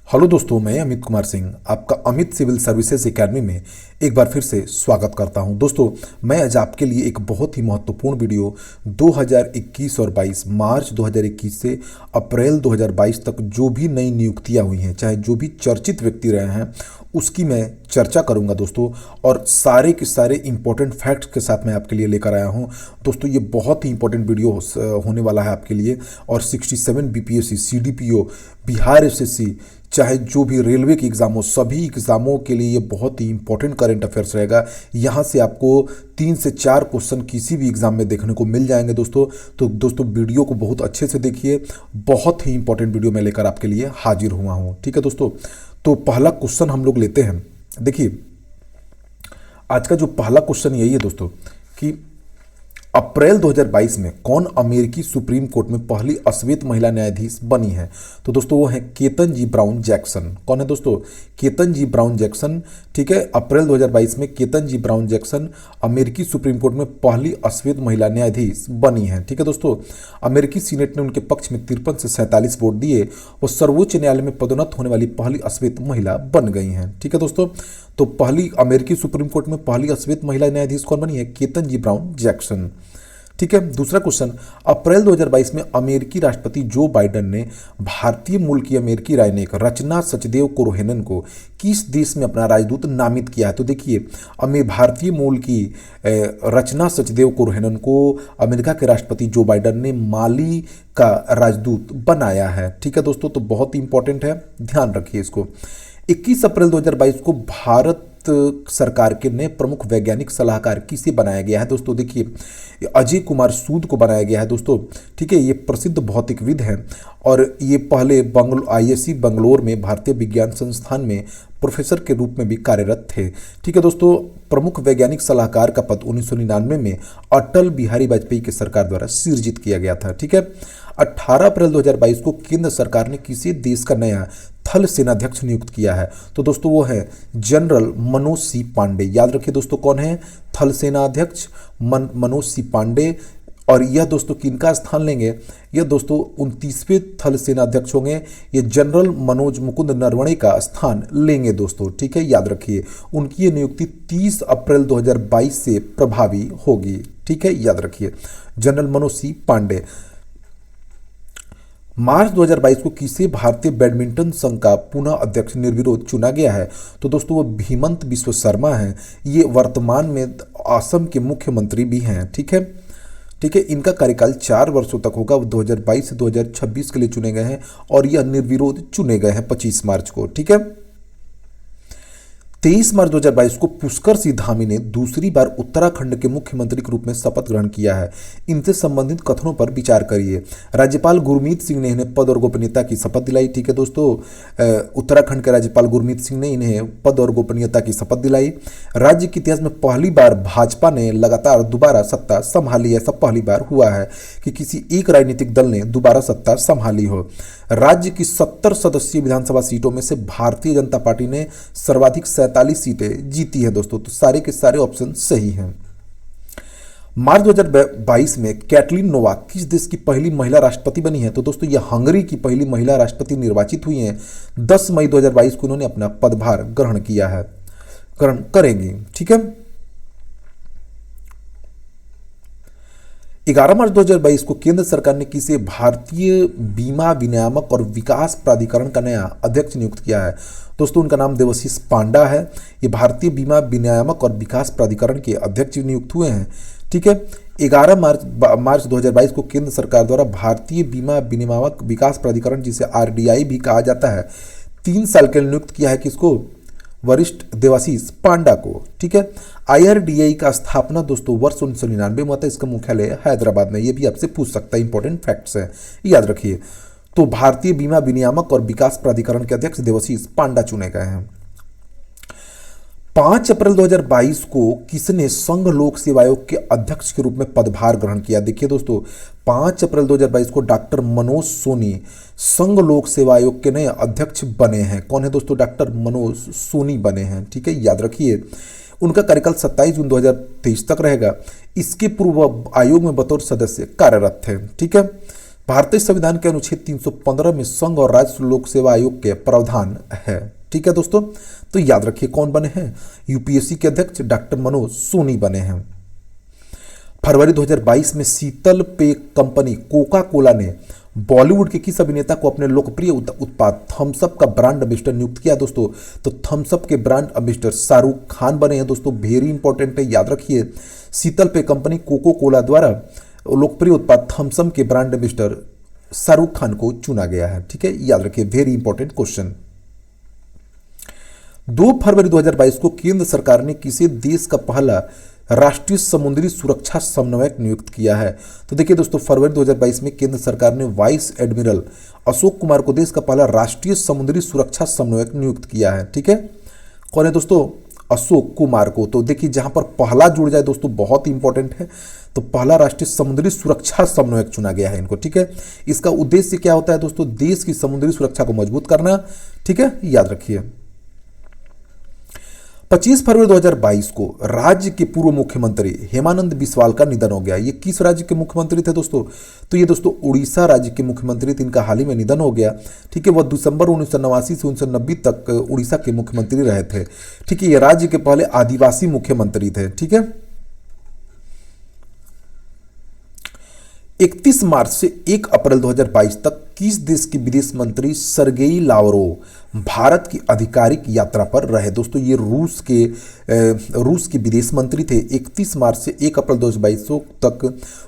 Hello दोस्तों, मैं अमित कुमार सिंह आपका अमित सिविल सर्विसेज एकेडमी में एक बार फिर से स्वागत करता हूं। दोस्तों, मैं आज आपके लिए एक बहुत ही महत्वपूर्ण वीडियो 2021 और 22 मार्च 2021 से अप्रैल 2022 तक जो भी नई नियुक्तियां हुई हैं, चाहे जो भी चर्चित व्यक्ति रहे हैं, उसकी मैं चर्चा करूंगा दोस्तों। और सारे के सारे इंपॉर्टेंट फैक्ट्स के साथ मैं आपके लिए लेकर आया हूं। दोस्तों, ये बहुत ही इंपॉर्टेंट वीडियो होने वाला है आपके लिए। और 67 बीपीएससी, सीडीपीओ, बिहार एसएससी, चाहे जो भी रेलवे के एग्ज़ाम हो, सभी एग्ज़ामों के लिए ये बहुत ही इंपॉर्टेंट करंट अफेयर्स रहेगा। यहाँ से आपको 3 से 4 क्वेश्चन किसी भी एग्ज़ाम में देखने को मिल जाएंगे दोस्तों। तो दोस्तों, वीडियो को बहुत अच्छे से देखिए। बहुत ही इंपॉर्टेंट वीडियो मैं लेकर आपके लिए हाजिर हुआ हूँ। ठीक है दोस्तों, तो पहला क्वेश्चन हम लोग लेते हैं। देखिए, आज का जो पहला क्वेश्चन यही है दोस्तों कि अप्रैल 2022 में कौन अमेरिकी सुप्रीम कोर्ट में पहली अश्वेत महिला न्यायाधीश बनी है? तो दोस्तों, वो है केतन ब्राउन जैक्सन। कौन है दोस्तों? Ketan brown Jackson. ठीक है, अप्रैल 2022 में केतन ब्राउन जैक्सन अमेरिकी सुप्रीम कोर्ट में पहली अश्वेत महिला न्यायाधीश बनी है। ठीक है दोस्तों, अमेरिकी सीनेट ने उनके पक्ष में 53 से 47 वोट दिए। वो सर्वोच्च न्यायालय में पदोन्नत होने वाली पहली अश्वेत महिला बन गई हैं। ठीक है दोस्तों, तो पहली अमेरिकी सुप्रीम कोर्ट में पहली अश्वेत महिला न्यायाधीश कौन बनी है? Ketan brown Jackson. ठीक है, दूसरा क्वेश्चन, अप्रैल 2022 में अमेरिकी राष्ट्रपति जो बाइडेन ने भारतीय मूल की अमेरिकी राजनयिक रचना सचदेव कोरोहेनन को किस देश में अपना राजदूत नामित किया है? तो देखिए, भारतीय मूल की रचना सचदेव कोरोहेनन को अमेरिका के राष्ट्रपति जो बाइडेन ने माली का राजदूत बनाया है। ठीक है दोस्तों, तो बहुत ही इंपॉर्टेंट है, ध्यान रखिए इसको। 21 अप्रैल 2022 को भारत सरकार के नए प्रमुख वैज्ञानिक सलाहकार किसे बनाया गया है? दोस्तों देखिए, अजय कुमार सूद को बनाया गया है दोस्तों। ठीक है, ये प्रसिद्ध भौतिकविद हैं और ये पहले आईएससी बंगलोर में भारतीय विज्ञान संस्थान में प्रोफेसर के रूप में भी कार्यरत थे। ठीक है दोस्तों, प्रमुख वैज्ञानिक सलाहकार का पद 1999 में अटल बिहारी वाजपेयी की सरकार द्वारा सृजित किया गया था। ठीक है, 18 अप्रैल 2022 को केंद्र सरकार ने किसी देश का नया थल सेनाध्यक्ष नियुक्त किया है? तो दोस्तों, वो है जनरल मनोज सी पांडे। याद रखिए दोस्तों, कौन है थल सेनाध्यक्ष? मनोज सी पांडे। और यह दोस्तों किनका स्थान लेंगे? यह दोस्तों 29वें थल सेनाध्यक्ष होंगे। ये जनरल मनोज मुकुंद नरवणे का स्थान लेंगे दोस्तों। ठीक है, याद रखिए, उनकी ये नियुक्ति 30 अप्रैल 2022 से प्रभावी होगी। ठीक है, याद रखिए, जनरल मनोज सी पांडे। मार्च 2022 को किसे भारतीय बैडमिंटन संघ का पुनः अध्यक्ष निर्विरोध चुना गया है? तो दोस्तों, वो भीमंत बिस्व शर्मा हैं। ये वर्तमान में असम के मुख्यमंत्री भी हैं। ठीक है, इनका कार्यकाल 4 वर्षों तक होगा। 2022 से 2026 के लिए चुने गए हैं और यह निर्विरोध चुने गए हैं 25 मार्च को। ठीक है, 23 मार्च 2022 को पुष्कर सिंह धामी ने दूसरी बार उत्तराखंड के मुख्यमंत्री के रूप में शपथ ग्रहण किया है। इनसे संबंधित कथनों पर विचार करिए। राज्यपाल गुरमीत सिंह ने इन्हें पद और गोपनीयता की शपथ दिलाई। ठीक है दोस्तों, उत्तराखंड के राज्यपाल गुरमीत सिंह ने इन्हें पद और गोपनीयता की शपथ दिलाई। राज्य के इतिहास में पहली बार भाजपा ने लगातार दोबारा सत्ता संभाली। ऐसा पहली बार हुआ है कि किसी एक राजनीतिक दल ने दोबारा सत्ता संभाली हो। राज्य की 70 सदस्यीय विधानसभा सीटों में से भारतीय जनता पार्टी ने सर्वाधिक 47 सीटें जीती हैं दोस्तों। तो सारे के सारे ऑप्शन सही हैं। मार्च 2022 में कैटलिन नोवाक किस देश की पहली महिला राष्ट्रपति बनी है? तो दोस्तों, यह हंगरी की पहली महिला राष्ट्रपति निर्वाचित हुई हैं। 10 मई 2022 को उन्होंने अपना पदभार ग्रहण किया है, ग्रहण करेंगी। ठीक है, 11 मार्च 2022 को केंद्र सरकार ने किसे भारतीय बीमा विनियामक और विकास प्राधिकरण का नया अध्यक्ष नियुक्त किया है? दोस्तों, उनका नाम देवशीष पांडा है। ये भारतीय बीमा विनियामक और विकास प्राधिकरण के अध्यक्ष नियुक्त हुए हैं। ठीक है, 11 मार्च 2022 को केंद्र सरकार द्वारा भारतीय बीमा विनियामक विकास प्राधिकरण, जिसे आरडीआई भी कहा जाता है, 3 साल के लिए नियुक्त किया है। किसको? वरिष्ठ देवाशीष पांडा को। ठीक है, आईआरडीआई का स्थापना दोस्तों वर्ष 1999 में हुआ था। इसका मुख्यालय हैदराबाद में। ये भी आपसे पूछ सकता है, इंपॉर्टेंट फैक्ट्स है, याद रखिए। तो भारतीय बीमा विनियामक और विकास प्राधिकरण के अध्यक्ष देवाशीष पांडा चुने गए हैं। 5 अप्रैल 2022 को किसने संघ लोक सेवा आयोग के अध्यक्ष के रूप में पदभार ग्रहण किया? देखिए दोस्तों, 5 अप्रैल 2022 को डॉक्टर मनोज सोनी संघ लोक सेवा आयोग के नए अध्यक्ष बने हैं। कौन है दोस्तों? डॉक्टर मनोज सोनी बने हैं। ठीक है, याद रखिए, उनका कार्यकाल 27 जून 2023 तक रहेगा। इसके पूर्व आयोग में बतौर सदस्य कार्यरत थे। ठीक है, भारतीय संविधान के अनुच्छेद 315 में संघ और राज्य लोक सेवा आयोग के प्रावधान है। ठीक है दोस्तों, तो याद रखिए कौन बने हैं, यूपीएससी के अध्यक्ष डॉक्टर मनोज सोनी बने हैं। फरवरी 2022 में शीतल पेय कंपनी कोका कोला ने बॉलीवुड के किस अभिनेता को अपने लोकप्रिय उत्पाद थम्स अप का ब्रांड एम्बेसडर नियुक्त किया दोस्तों, तो थम्स अप के ब्रांड एम्बेसडर शाहरुख खान बने हैं दोस्तों। वेरी इंपॉर्टेंट है, याद रखिए शीतल पेय कंपनी कोको कोला द्वारा लोकप्रिय उत्पाद थम्स अप के ब्रांड एम्बेसडर शाहरुख खान को चुना गया है। ठीक है, याद रखिए, वेरी इंपॉर्टेंट क्वेश्चन। 2 फरवरी 2022 को केंद्र सरकार ने किसी देश का पहला राष्ट्रीय समुद्री सुरक्षा समन्वयक नियुक्त किया है, तो देखिए दोस्तों फरवरी 2022 में केंद्र सरकार ने वाइस एडमिरल अशोक कुमार को देश का पहला राष्ट्रीय समुद्री सुरक्षा समन्वयक नियुक्त किया है। ठीक है, कौन है दोस्तों, अशोक कुमार को। तो देखिए जहां पर पहला जुड़ जाए दोस्तों बहुत इंपॉर्टेंट है, तो पहला राष्ट्रीय समुद्री सुरक्षा समन्वयक चुना गया है इनको। ठीक है, इसका उद्देश्य क्या होता है दोस्तों, देश की समुद्री सुरक्षा को मजबूत करना। ठीक है, याद रखिए। 25 फरवरी 2022 को राज्य के पूर्व मुख्यमंत्री हेमानंद बिस्वाल का निधन हो गया। ये किस राज्य के मुख्यमंत्री थे दोस्तों, तो ये दोस्तों उड़ीसा राज्य के मुख्यमंत्री थे, इनका हाल ही में निधन हो गया। ठीक है, वह दिसंबर 1989 से 1990 तक उड़ीसा के मुख्यमंत्री रहे थे। ठीक है, ये राज्य के पहले आदिवासी मुख्यमंत्री थे। ठीक है, 31 मार्च से 1 अप्रैल 2022 तक किस देश के विदेश मंत्री सर्गेई लावरोव भारत की आधिकारिक यात्रा पर रहे दोस्तों, ये रूस के विदेश मंत्री थे। 31 मार्च से 1 अप्रैल 2022 तक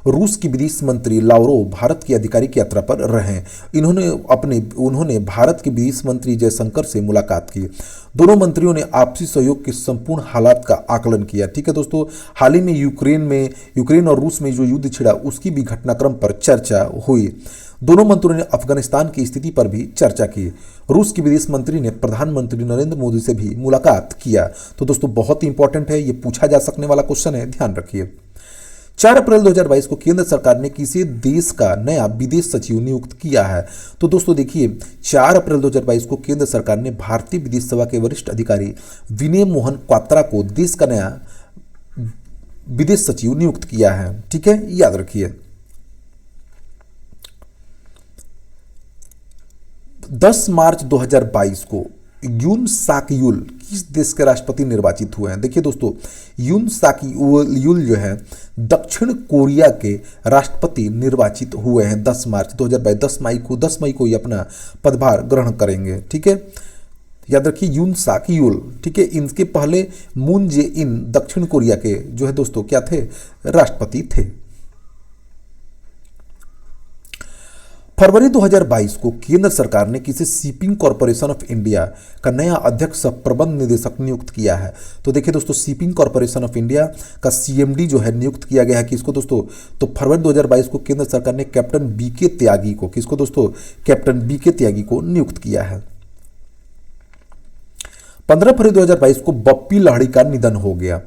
रूस के विदेश मंत्री लावरोव भारत की आधिकारिक यात्रा पर रहे। उन्होंने भारत के विदेश मंत्री जयशंकर से मुलाकात की। दोनों मंत्रियों ने आपसी सहयोग के संपूर्ण हालात का आकलन किया। ठीक है दोस्तों, हाल ही में यूक्रेन और रूस में जो युद्ध छिड़ा उसकी भी घटनाक्रम पर चर्चा हुई। दोनों मंत्रियों ने अफगानिस्तान की स्थिति पर भी चर्चा की। रूस के विदेश मंत्री ने प्रधानमंत्री नरेंद्र मोदी से भी मुलाकात किया। तो दोस्तों बहुत ही इंपॉर्टेंट है, ये पूछा जा सकने वाला क्वेश्चन है, ध्यान रखिए। 4 अप्रैल 2022 को केंद्र सरकार ने किसी देश का नया विदेश सचिव नियुक्त किया है, तो दोस्तों देखिए 4 अप्रैल 2022 को केंद्र सरकार ने भारतीय विदेश सेवा के वरिष्ठ अधिकारी विनय मोहन क्वात्रा को देश का नया विदेश सचिव नियुक्त किया है। ठीक है, याद रखिए। 10 मार्च 2022 को यून साक यूल किस देश के राष्ट्रपति निर्वाचित हुए हैं, देखिए दोस्तों यून साक यूल जो है दक्षिण कोरिया के राष्ट्रपति निर्वाचित हुए हैं 10 मार्च 2022। 10 मई को ये अपना पदभार ग्रहण करेंगे। ठीक है, याद रखिए यून साक यूल। ठीक है, इनके पहले मून जे इन दक्षिण कोरिया के जो है दोस्तों क्या थे, राष्ट्रपति थे। फरवरी 2022 को केंद्र सरकार ने किसी शिपिंग कॉरपोरेशन ऑफ इंडिया का नया अध्यक्ष प्रबंध निदेशक नियुक्त किया है। तो देखिए दोस्तों शिपिंग कॉरपोरेशन ऑफ इंडिया का सीएमडी जो है नियुक्त किया गया है किसको दोस्तों, तो फरवरी 2022 को केंद्र सरकार ने कैप्टन बीके त्यागी को, किसको दोस्तों, कैप्टन बीके त्यागी को नियुक्त किया है। 15 फरवरी 2022 को बप्पी लाहिड़ी का निधन हो गया।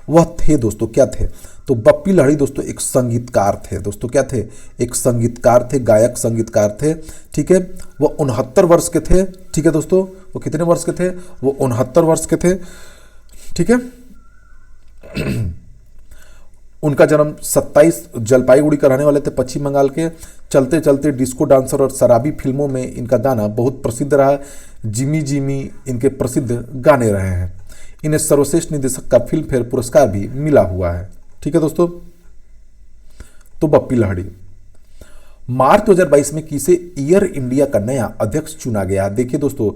वह थे दोस्तों क्या थे, तो बप्पी लाहिड़ी दोस्तों एक संगीतकार थे दोस्तों, क्या थे, एक संगीतकार थे, गायक संगीतकार थे। ठीक है, वो 69 वर्ष के थे। ठीक है दोस्तों, वो कितने वर्ष के थे, वो 69 वर्ष के थे। ठीक है, उनका जन्म 27 जलपाईगुड़ी का रहने वाले थे, पश्चिम बंगाल के। चलते चलते डिस्को डांसर और शराबी फिल्मों में इनका गाना बहुत प्रसिद्ध रहा। जिमी जिमी इनके प्रसिद्ध गाने रहे हैं। इन्हें सर्वश्रेष्ठ निर्देशक का फिल्म फेयर पुरस्कार भी मिला हुआ है। ठीक है दोस्तों, तो बप्पी लाहिड़ी। मार्च 2022 में किसे एयर इंडिया का नया अध्यक्ष चुना गया। देखिए दोस्तों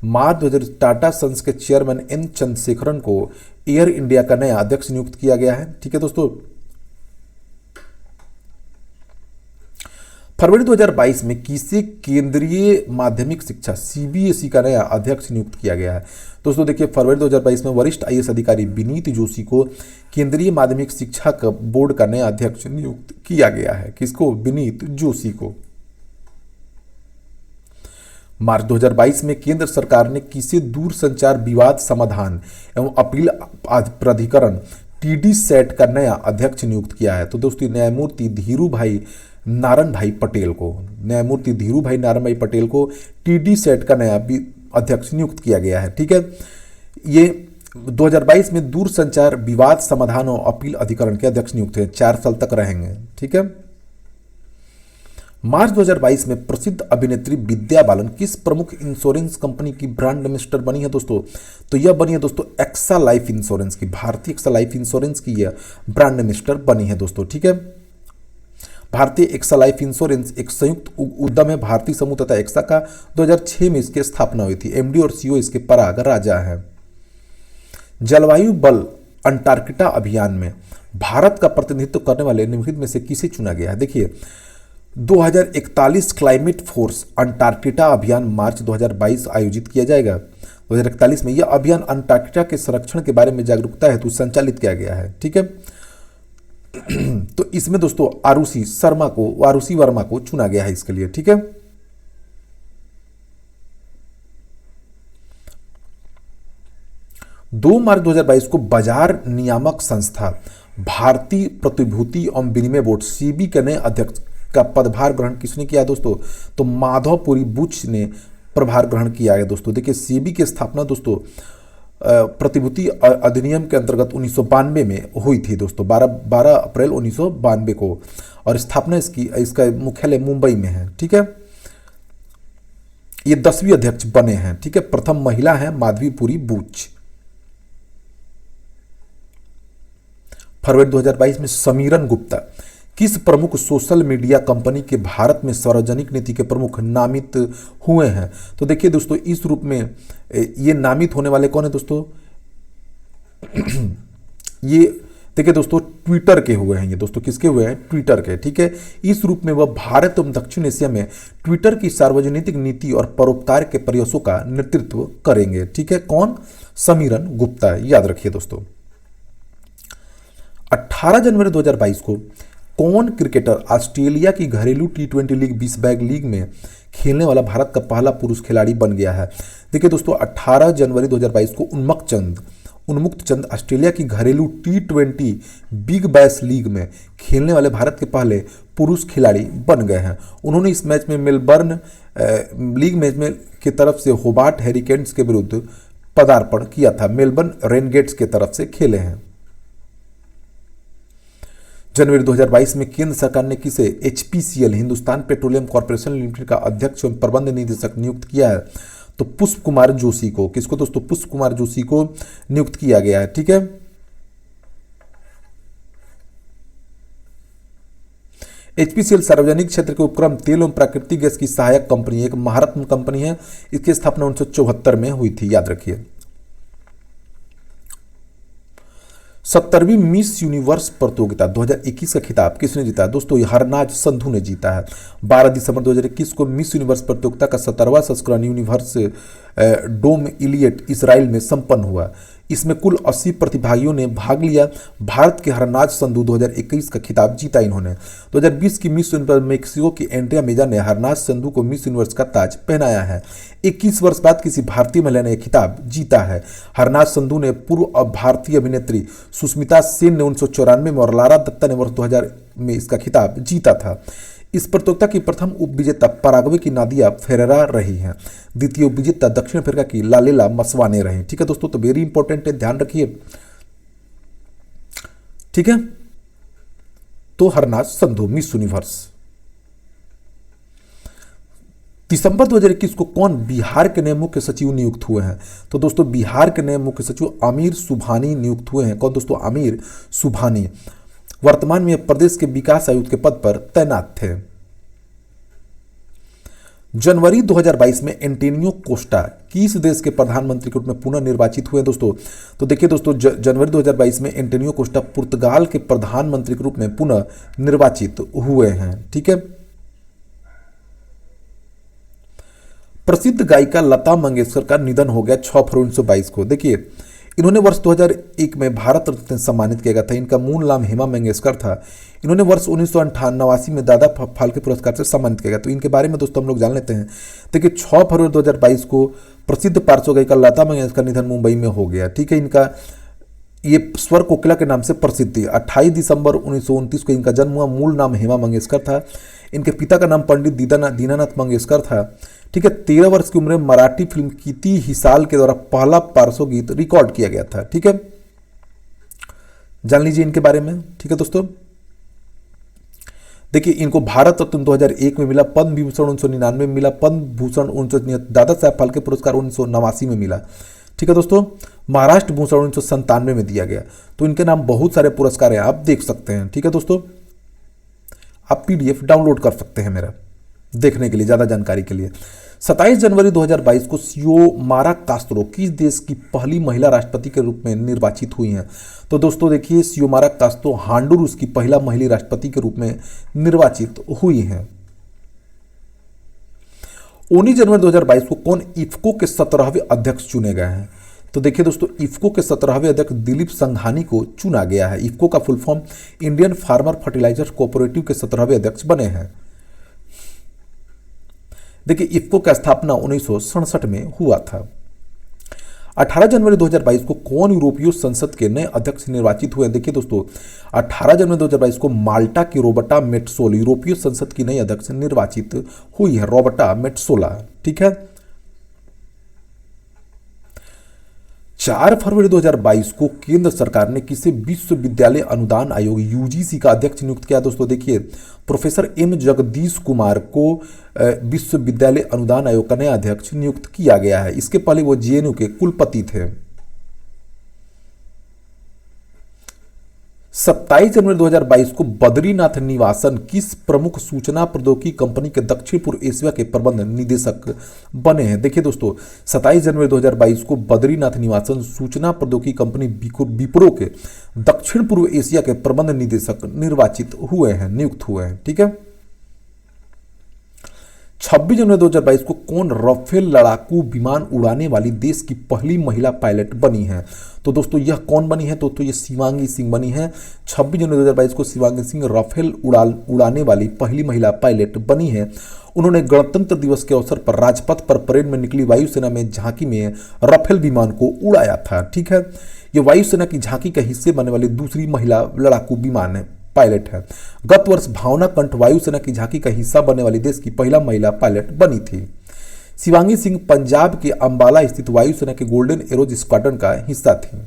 मार्च 2000 टाटा सन्स के चेयरमैन एन चंद्रशेखरन को एयर इंडिया का नया अध्यक्ष नियुक्त किया गया है। ठीक है दोस्तों, फरवरी 2022 में किसे केंद्रीय माध्यमिक शिक्षा सीबीएसई का नया अध्यक्ष नियुक्त किया गया है। दोस्तों देखिए फरवरी 2022 में वरिष्ठ आईएएस अधिकारी विनीत जोशी को केंद्रीय माध्यमिक शिक्षा बोर्ड का नया अध्यक्ष नियुक्त किया गया है। किसको, विनीत जोशी को। मार्च 2022 में केंद्र सरकार ने किसी दूरसंचार विवाद समाधान एवं अपील प्राधिकरण टीडी सेट का नया अध्यक्ष नियुक्त किया है। तो दोस्तों न्यायमूर्ति धीरूभाई नारायण भाई पटेल को, न्यायमूर्ति धीरूभाई नारायण भाई पटेल को टीडी सेट का नया अध्यक्ष नियुक्त किया गया है। ठीक है, ये 2022 में दूरसंचार विवाद समाधान और अपील अधिकरण के अध्यक्ष नियुक्त हैं, 4 साल तक रहेंगे। ठीक है, मार्च 2022 में प्रसिद्ध अभिनेत्री विद्या बालन किस प्रमुख इंश्योरेंस कंपनी की ब्रांड एम्बेसडर बनी है दोस्तों? तो यह बनी है दोस्तों एक्सा लाइफ इंश्योरेंस की, भारतीय एक्सा लाइफ इंश्योरेंस की यह ब्रांड एम्बेसडर बनी है दोस्तों। ठीक है, भारतीय एक्सा लाइफ इंश्योरेंस एक संयुक्त उद्यम है भारतीय समूह तथा एक्सा का। 2006 में इसकी स्थापना हुई थी। एमडी और सीईओ इसके पराग राजा है। जलवायु बल अंटार्कटिका अभियान में भारत का प्रतिनिधित्व करने वाले निम्नलिखित में से किसे चुना गया है? देखिए, 2041 क्लाइमेट फोर्स अंटार्कटिका अभियान मार्च 2022 आयोजित किया जाएगा। 2041 में यह अभियान अंटार्कटिका के संरक्षण के बारे में जागरूकता हेतु संचालित किया गया है। ठीक है, तो इसमें दोस्तों आरुषि वर्मा को चुना गया है इसके लिए। ठीक है, दो मार्च 2022 को बाजार नियामक संस्था भारतीय प्रतिभूति एवं विनिमय बोर्ड सीबी के नए अध्यक्ष का पदभार ग्रहण किसने किया दोस्तों? तो माधवपुरी बुच ने प्रभार ग्रहण किया है दोस्तों। देखिए, सीबी की स्थापना दोस्तों प्रतिभूति अधिनियम के अंतर्गत 1992 में हुई थी दोस्तों, 12 अप्रैल 1992 को, और स्थापना इसका मुख्यालय मुंबई में है। ठीक है, ये 10वीं अध्यक्ष बने हैं। ठीक है, प्रथम महिला है माधवीपुरी बुच। फरवरी 2022 में समीरन गुप्ता किस प्रमुख सोशल मीडिया कंपनी के भारत में सार्वजनिक नीति के प्रमुख नामित हुए हैं? तो देखिए दोस्तों, इस रूप में ये नामित होने वाले कौन है दोस्तों? ये देखिए दोस्तों, ट्विटर के हुए हैं ये दोस्तों। किसके हुए हैं? ट्विटर के। ठीक है, इस रूप में वह भारत एवं दक्षिण एशिया में ट्विटर की सार्वजनिक नीति और परोपकार के प्रयासों का नेतृत्व करेंगे। ठीक है, कौन? समीरन गुप्ता, याद रखिए दोस्तों। 18 जनवरी 2022 को कौन क्रिकेटर ऑस्ट्रेलिया की घरेलू T20 लीग 20 बैग लीग में खेलने वाला भारत का पहला पुरुष खिलाड़ी बन गया है? देखिए दोस्तों, 18 जनवरी 2022 को उन्मुक्त चंद ऑस्ट्रेलिया की घरेलू T20 बिग बैश लीग में खेलने वाले भारत के पहले पुरुष खिलाड़ी बन गए हैं। उन्होंने इस मैच में मेलबर्न लीग मैच में की तरफ से होबार्ट हेरिकेन्स के विरुद्ध पदार्पण किया था। मेलबर्न रेनगेट्स के तरफ से खेले हैं। जनवरी 2022 में केंद्र सरकार ने किसे HPCL Hindustan petroleum corporation limited का अध्यक्ष एवं प्रबंध निदेशक नियुक्त किया है? तो पुष्प कुमार जोशी को। किसको दोस्तों? पुष्प कुमार जोशी को नियुक्त किया गया है। ठीक है, HPCL सार्वजनिक क्षेत्र के उपक्रम तेल एवं प्राकृतिक गैस की सहायक कंपनी, एक महारत्न कंपनी है। इसकी स्थापना 1974 में हुई थी, याद रखिए। 70वीं मिस यूनिवर्स प्रतियोगिता 2021 का खिताब किसने जीता? दोस्तों, हरनाज संधू ने जीता है। 12 दिसंबर 2021 को मिस यूनिवर्स प्रतियोगिता का 17वां संस्करण यूनिवर्स डोम इलियट इसराइल में संपन्न हुआ। इसमें कुल 80 प्रतिभागियों ने भाग लिया। भारत के हरनाज संधू 2021 का खिताब जीता इन्होंने। 2020 की मिस यूनिवर्स मेक्सिको की एंड्रिया मेजा ने हरनाज संधू को मिस यूनिवर्स का ताज पहनाया है। 21 वर्ष बाद किसी भारतीय महिला ने यह खिताब जीता है। हरनाज संधू ने पूर्व भारतीय अभिनेत्री सुष्मिता सेन ने 1994 में और लारा दत्ता ने वर्ष 2000 में इसका खिताब जीता था। इस प्रतियोगिता की प्रथम उपविजेता पराग्वे की नादिया फेरेरा रही हैं। द्वितीय उपविजेता दक्षिण अफ्रीका की लालेला मसवाने रही। ठीक है दोस्तों, तो वेरी इंपॉर्टेंट है, ध्यान रखिए। ठीक है, तो हरनाज संधू मिस यूनिवर्स। दिसंबर 2021 को कौन बिहार के नए मुख्य सचिव नियुक्त हुए हैं? तो दोस्तों, बिहार के नए मुख्य सचिव आमिर सुबहानी नियुक्त हुए हैं। कौन दोस्तों? आमिर सुबहानी। वर्तमान में प्रदेश के विकास आयुक्त के पद पर तैनात थे। जनवरी 2022 में एंटोनियो कोस्टा किस देश के प्रधानमंत्री के रूप में पुनः निर्वाचित हुए दोस्तों? तो देखिए दोस्तों, जनवरी 2022 में एंटोनियो कोस्टा पुर्तगाल के प्रधानमंत्री के रूप में पुनः निर्वाचित हुए हैं। ठीक है, प्रसिद्ध गायिका लता मंगेशकर का निधन हो गया 6 फरवरी 1922 को। देखिए, इन्होंने वर्ष 2001 में भारत रत्न से सम्मानित किया गया था। इनका मूल नाम हेमा मंगेशकर था। इन्होंने वर्ष 1989 में दादा फाल्के पुरस्कार से सम्मानित किया गया। तो इनके बारे में दोस्तों हम लोग जान लेते हैं। देखिए, 6 फरवरी 2022 को प्रसिद्ध पार्श्व गायिका लता मंगेशकर का निधन मुंबई में हो गया। ठीक है, इनका ये स्वर कोकिला के नाम से प्रसिद्ध थी। 28 दिसंबर 1929 को इनका जन्म हुआ। मूल नाम हेमा मंगेशकर था। इनके पिता का नाम पंडित दीनानाथ मंगेशकर था। ठीक है, 13 वर्ष की उम्र में मराठी फिल्म कीती हिसाल के द्वारा पहला पार्श्व गीत रिकॉर्ड किया गया था। ठीक है, जान लीजिए इनके बारे में। ठीक है दोस्तों, देखिए, इनको भारत रत्न 2001 में मिला, पद्म विभूषण 1999 में मिला, पद्म भूषण 1999, दादा साहब फाल्के पुरस्कार 1989 में मिला। ठीक है दोस्तों, महाराष्ट्र भूषण 1997 में दिया गया। तो इनके नाम बहुत सारे पुरस्कार हैं, आप देख सकते हैं। ठीक है दोस्तों, आप पीडीएफ डाउनलोड कर सकते हैं मेरा देखने के लिए, ज़्यादा जानकारी के लिए। 27 जनवरी 2022 को सियोमारा कास्त्रो किस देश की पहली महिला राष्ट्रपति के रूप में निर्वाचित हुई हैं? तो दोस्तों देखिए, सियोमारा कास्त्रो होंडुरास की पहला महिला राष्ट्रपति के रूप में निर्वाचित हुई हैं। 19 जनवरी 2022 को कौन इफ्को के 17वें अध्यक्ष चुने गए हैं? तो देखिए दोस्तों, इफ्को के 17वें अध्यक्ष दिलीप संघानी को चुना गया है। इफ्को का full form Indian farmer fertiliser cooperative के 17वें अध्यक्ष बने हैं। देखिए, इफ्को का स्थापना 1967 में हुआ था। 18 जनवरी 2022 को कौन यूरोपीय संसद के नए अध्यक्ष निर्वाचित हुए? देखिए दोस्तों, 18 जनवरी 2022 को माल्टा की रोबर्टा मेट्सोला यूरोपीय संसद की नई अध्यक्ष निर्वाचित हुई है, रोबर्टा मेट्सोला। ठीक है, 4 फरवरी 2022 को केंद्र सरकार ने किसे विश्वविद्यालय अनुदान आयोग यूजीसी का अध्यक्ष नियुक्त किया? दोस्तों देखिए, प्रोफेसर एम जगदीश कुमार को विश्वविद्यालय अनुदान आयोग का नया अध्यक्ष नियुक्त किया गया है। इसके पहले वो जेएनयू के कुलपति थे। 27 जनवरी 2022 को बद्रीनाथ निवासन किस प्रमुख सूचना प्रौद्योगिकी कंपनी के दक्षिण पूर्व एशिया के प्रबंध निदेशक बने हैं? देखिए दोस्तों, 27 जनवरी 2022 को बद्रीनाथ निवासन सूचना प्रौद्योगिकी कंपनी विप्रो के दक्षिण पूर्व एशिया के प्रबंध निदेशक निर्वाचित हुए हैं, नियुक्त हुए हैं। ठीक है, 26 जनवरी 2022 को कौन राफेल लड़ाकू विमान उड़ाने वाली देश की पहली महिला पायलट बनी है? तो दोस्तों यह कौन बनी है? तो ये शिवांगी सिंह बनी है। 26 जनवरी 2022 को शिवांगी सिंह राफेल उड़ाने वाली पहली महिला पायलट बनी है। उन्होंने गणतंत्र दिवस के अवसर पर राजपथ पर परेड में निकली वायुसेना में झांकी में राफेल विमान को उड़ाया था। ठीक है, ये वायुसेना की झांकी के हिस्से बनने वाली दूसरी महिला लड़ाकू विमान है, पायलट है। गत वर्ष भावना कंठ वायुसेना की झांकी का हिस्सा बनने वाली देश की पहला महिला पायलट बनी थी। शिवांगी सिंह पंजाब के अंबाला स्थित वायुसेना के गोल्डन एरोज स्क्वाड्रन का हिस्सा थी।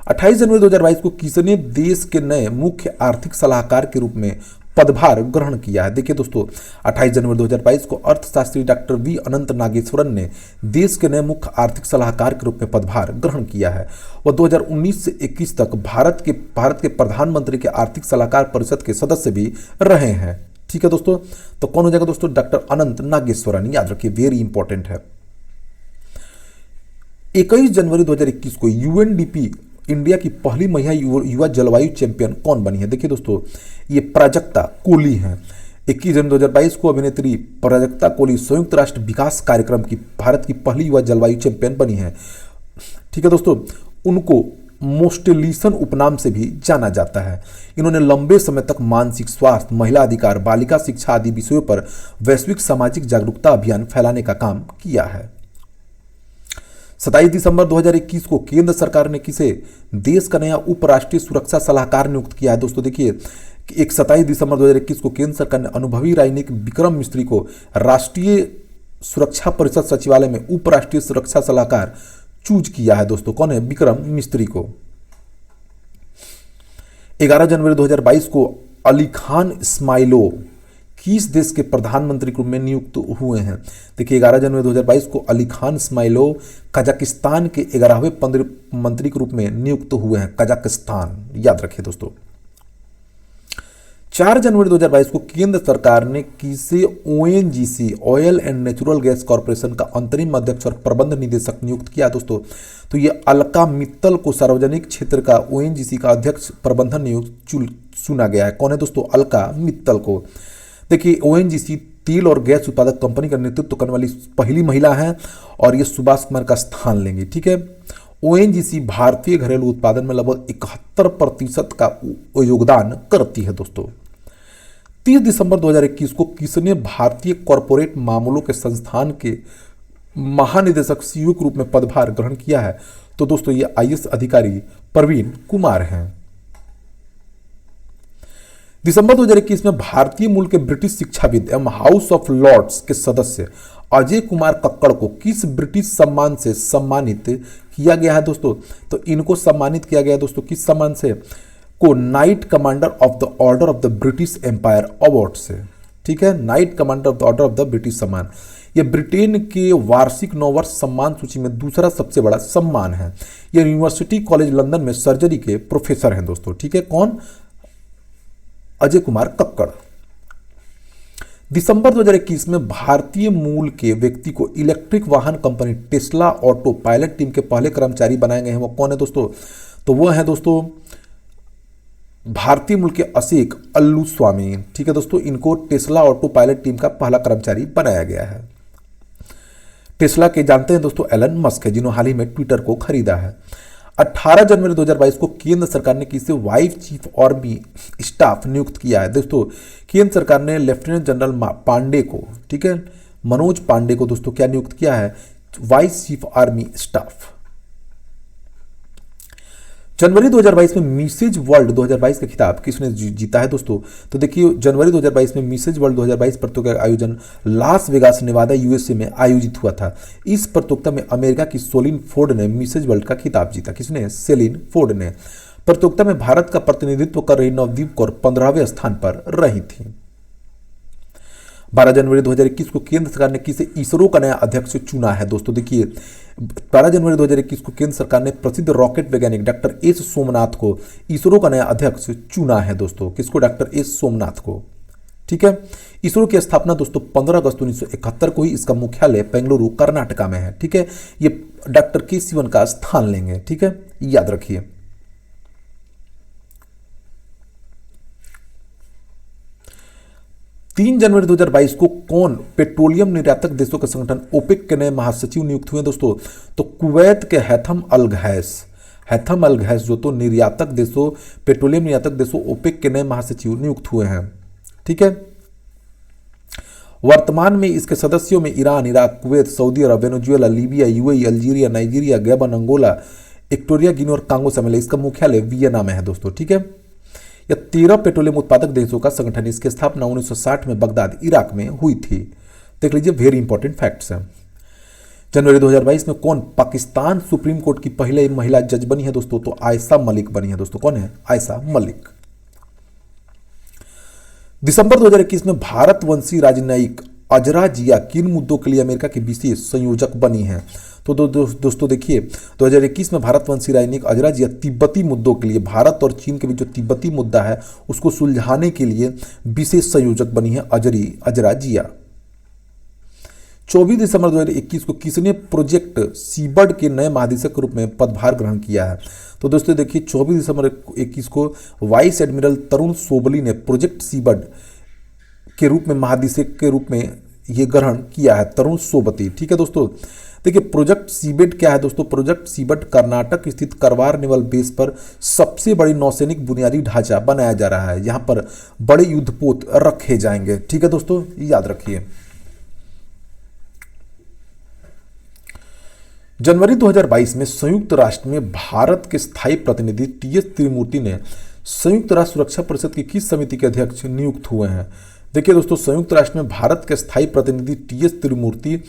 28 जनवरी 2022 को किसने देश के नए मुख्य आर्थिक सलाहकार के रूप में पदभार ग्रहण किया है? देखिए दोस्तों, 28 जनवरी 2022 को अर्थशास्त्री डॉक्टर वी अनंत नागेश्वरन ने देश के नए मुख्य आर्थिक सलाहकार के रूप में पदभार ग्रहण किया है। वह 2019 से 21 तक भारत के प्रधानमंत्री के आर्थिक सलाहकार परिषद के सदस्य भी रहे हैं। ठीक है दोस्तों, तो कौन हो जाएगा दोस्तों? डॉक्टर अनंत नागेश्वरन, याद रखिए, वेरी इंपॉर्टेंट है। 21 जनवरी 2021 को यूएनडीपी इंडिया की पहली महिला युवा जलवायु चैंपियन कौन बनी है? देखिए दोस्तों, ये प्राजक्ता कोली हैं। 21 जनवरी 2022 को अभिनेत्री प्राजक्ता कोली संयुक्त राष्ट्र विकास कार्यक्रम की भारत की पहली युवा जलवायु चैंपियन बनी है। ठीक है दोस्तों, उनको मोस्टेलिसन उपनाम से भी जाना जाता है। इन्होंने लंबे समय तक मानसिक स्वास्थ्य, महिला अधिकार, बालिका शिक्षा आदि विषयों पर वैश्विक सामाजिक जागरूकता अभियान फैलाने का काम किया है। 27 दिसंबर 2021 को केंद्र सरकार ने किसे देश का नया उपराष्ट्रीय सुरक्षा सलाहकार नियुक्त किया है? दोस्तों देखिए, 27 दिसंबर 2021 को केंद्र सरकार ने अनुभवी राजनयिक विक्रम मिस्त्री को राष्ट्रीय सुरक्षा परिषद सचिवालय में उपराष्ट्रीय सुरक्षा सलाहकार चूज किया है। दोस्तों कौन है? विक्रम मिस्त्री को। 11 जनवरी 2022 को अली खान इस्माइलोव किस देश के प्रधानमंत्री के रूप में नियुक्त हुए हैं? देखिए, 11 जनवरी 2022 को अली खान इस्माइलोव कजाकिस्तान के 11वें मंत्री के रूप में नियुक्त हुए हैं, कजाकिस्तान, याद रखिए दोस्तों। 4 जनवरी 2022 को केंद्र सरकार ने किसे ONGC oil and natural gas corporation का अंतरिम अध्यक्ष और प्रबंध निदेशक नियुक्त किया? दोस्तों तो ये अलका मित्तल को सार्वजनिक क्षेत्र का ओएनजीसी का अध्यक्ष प्रबंधन नियुक्त चुना गया है। कौन है दोस्तों? अलका मित्तल को। देखिए, ओएनजीसी तेल और गैस उत्पादक कंपनी का नेतृत्व करने वाली पहली महिला है और ये सुभाष कुमार का स्थान लेंगी। ठीक है, ओएनजीसी भारतीय घरेलू उत्पादन में लगभग 71% का योगदान करती है। दोस्तों 30 दिसंबर 2021 को किसने भारतीय कॉरपोरेट मामलों के संस्थान के महानिदेशक सीईओ के रूप में पदभार ग्रहण किया है? तो दोस्तों ये आईएएस अधिकारी प्रवीण कुमार हैं। दिसंबर 2021 में भारतीय मूल के ब्रिटिश शिक्षाविद एवं हाउस ऑफ लॉर्ड्स के सदस्य अजय कुमार कक्कड़ को किस ब्रिटिश सम्मान से सम्मानित किया गया है? दोस्तों तो इनको सम्मानित किया गया है दोस्तों किस सम्मान से? को knight commander of the order of the British empire award से, ठीक है, knight commander of the order of the British सम्मान। यह ब्रिटेन के वार्षिक 9 वर्ष सम्मान सूची में दूसरा सबसे बड़ा सम्मान है। यह यूनिवर्सिटी कॉलेज लंदन में सर्जरी के प्रोफेसर हैं दोस्तों, ठीक है। कौन? अजय कुमार कक्कड़। दिसंबर 2021 में भारतीय मूल के व्यक्ति को इलेक्ट्रिक वाहन company Tesla auto pilot team के पहले कर्मचारी बनाए गए हैं। वो कौन है दोस्तों? तो वो है दोस्तों भारतीय मूल के अशेक अल्लू स्वामी, ठीक है दोस्तों। इनको टेस्ला ऑटो पायलट टीम का पहला कर्मचारी बनाया गया है। टेस्ला के जानते हैं दोस्तों एलन मस्क है, जिन्होंने हाल ही में ट्विटर को खरीदा है। 18 जनवरी 2022 को केंद्र सरकार ने किसे वाइस चीफ आर्मी स्टाफ नियुक्त किया है दोस्तों? केंद्र सरकार ने लेफ्टिनेंट जनरल पांडे को, ठीक है, मनोज पांडे को दोस्तों क्या नियुक्त किया है? Vice chief army staff. जनवरी 2022 में मिसेज वर्ल्ड 2022 का खिताब किसने जीता है दोस्तों? तो देखिए जनवरी 2022 में मिसेज वर्ल्ड 2022 प्रतियोगिता का आयोजन लास वेगास नेवादा यूएसए में आयोजित हुआ था। इस प्रतियोगिता में अमेरिका की सोलिन फोर्ड ने मिसेज वर्ल्ड का खिताब जीता। किसने? सेलिन फोर्ड ने। प्रतियोगिता में भारत का प्रतिनिधित्व कर रही नवदीप कौर 15वें स्थान पर रही थी। 12 जनवरी 2021 को केंद्र सरकार ने किसे इसरो का नया अध्यक्ष चुना है दोस्तों? देखिए 12 जनवरी 2021 को केंद्र सरकार ने प्रसिद्ध रॉकेट वैज्ञानिक डॉक्टर एस सोमनाथ को इसरो का नया अध्यक्ष चुना है दोस्तों। किसको? डॉक्टर एस सोमनाथ को, ठीक है। इसरो की स्थापना दोस्तों 15 अगस्त 1971 को ही इसका मुख्यालय बेंगलुरु कर्नाटका में है, ठीक है। ये डॉक्टर के सिवन का स्थान लेंगे, ठीक है, याद रखिए। तीन जनवरी 2022 को कौन पेट्रोलियम निर्यातक देशों के संगठन ओपेक के नए महासचिव नियुक्त हुए दोस्तों? तो कुवैत के हैथम अल घैस जो तो निर्यातक देशों, पेट्रोलियम निर्यातक देशों ओपेक के नए महासचिव नियुक्त हुए हैं, ठीक है। वर्तमान में इसके सदस्यों में Iran, Iraq, Kuwait, Saudi Arabia, Venezuela, Libya, UAE, Algeria, Nigeria, Gabon, Angola, Equatorial Guinea और कांगो शामिल है। इसका मुख्यालय वियना में है दोस्तों, ठीक है। यह 13 पेट्रोलियम उत्पादक देशों का संगठन, इसकी स्थापना 1960 में बगदाद, इराक में हुई थी। देख लीजिए, वेरी इंपॉर्टेंट फैक्ट्स हैं। जनवरी 2022 में कौन पाकिस्तान सुप्रीम कोर्ट की पहले महिला जज बनी है दोस्तों? तो आयशा मलिक बनी है दोस्तों। कौन है? आयशा मलिक। दिसंबर 2021 में भारतवंशी राजनयिक अजरा जिया किन मुद्दों के लिए अमेरिका की विशेष संयोजक बनी है? तो दोस्तों देखिए 2021 में भारतवंशी राजनयिक अजरा जिया तिब्बती मुद्दों के लिए, भारत और चीन के बीच जो तिब्बती मुद्दा है उसको सुलझाने के लिए विशेष संयोजक बनी है अजरा जिया। 24 दिसंबर 2021 को किसने प्रोजेक्ट सीबर्ड के नए महानिदेशक के रूप में पदभार ग्रहण किया है? तो दोस्तों देखिए 24 दिसंबर 2021 को वाइस एडमिरल तरुण सोबली ने प्रोजेक्ट सीबर्ड के रूप में महानिदेशक के रूप में ये ग्रहण किया है, तरुण सोबती, ठीक है दोस्तों। देखिए प्रोजेक्ट सीबेड क्या है दोस्तों? प्रोजेक्ट सीबेड कर्नाटक स्थित करवार नेवल बेस पर सबसे बड़ी नौसैनिक बुनियादी ढांचा बनाया जा रहा है। यहाँ पर बड़े युद्धपोत रखे जाएंगे, ठीक है दोस्तों, याद रखिए। जनवरी 2022 में संयुक्त राष्ट्र में भारत के स्थायी प्रतिनिधि टीएस त्रिमूर्ति ने संयुक्त राष्ट्र सुरक्षा परिषद की किस समिति के अध्यक्ष नियुक्त हुए हैं? देखिए दोस्तों संयुक्त राष्ट्र में भारत के स्थायी प्रतिनिधि टीएस त्रिमूर्ति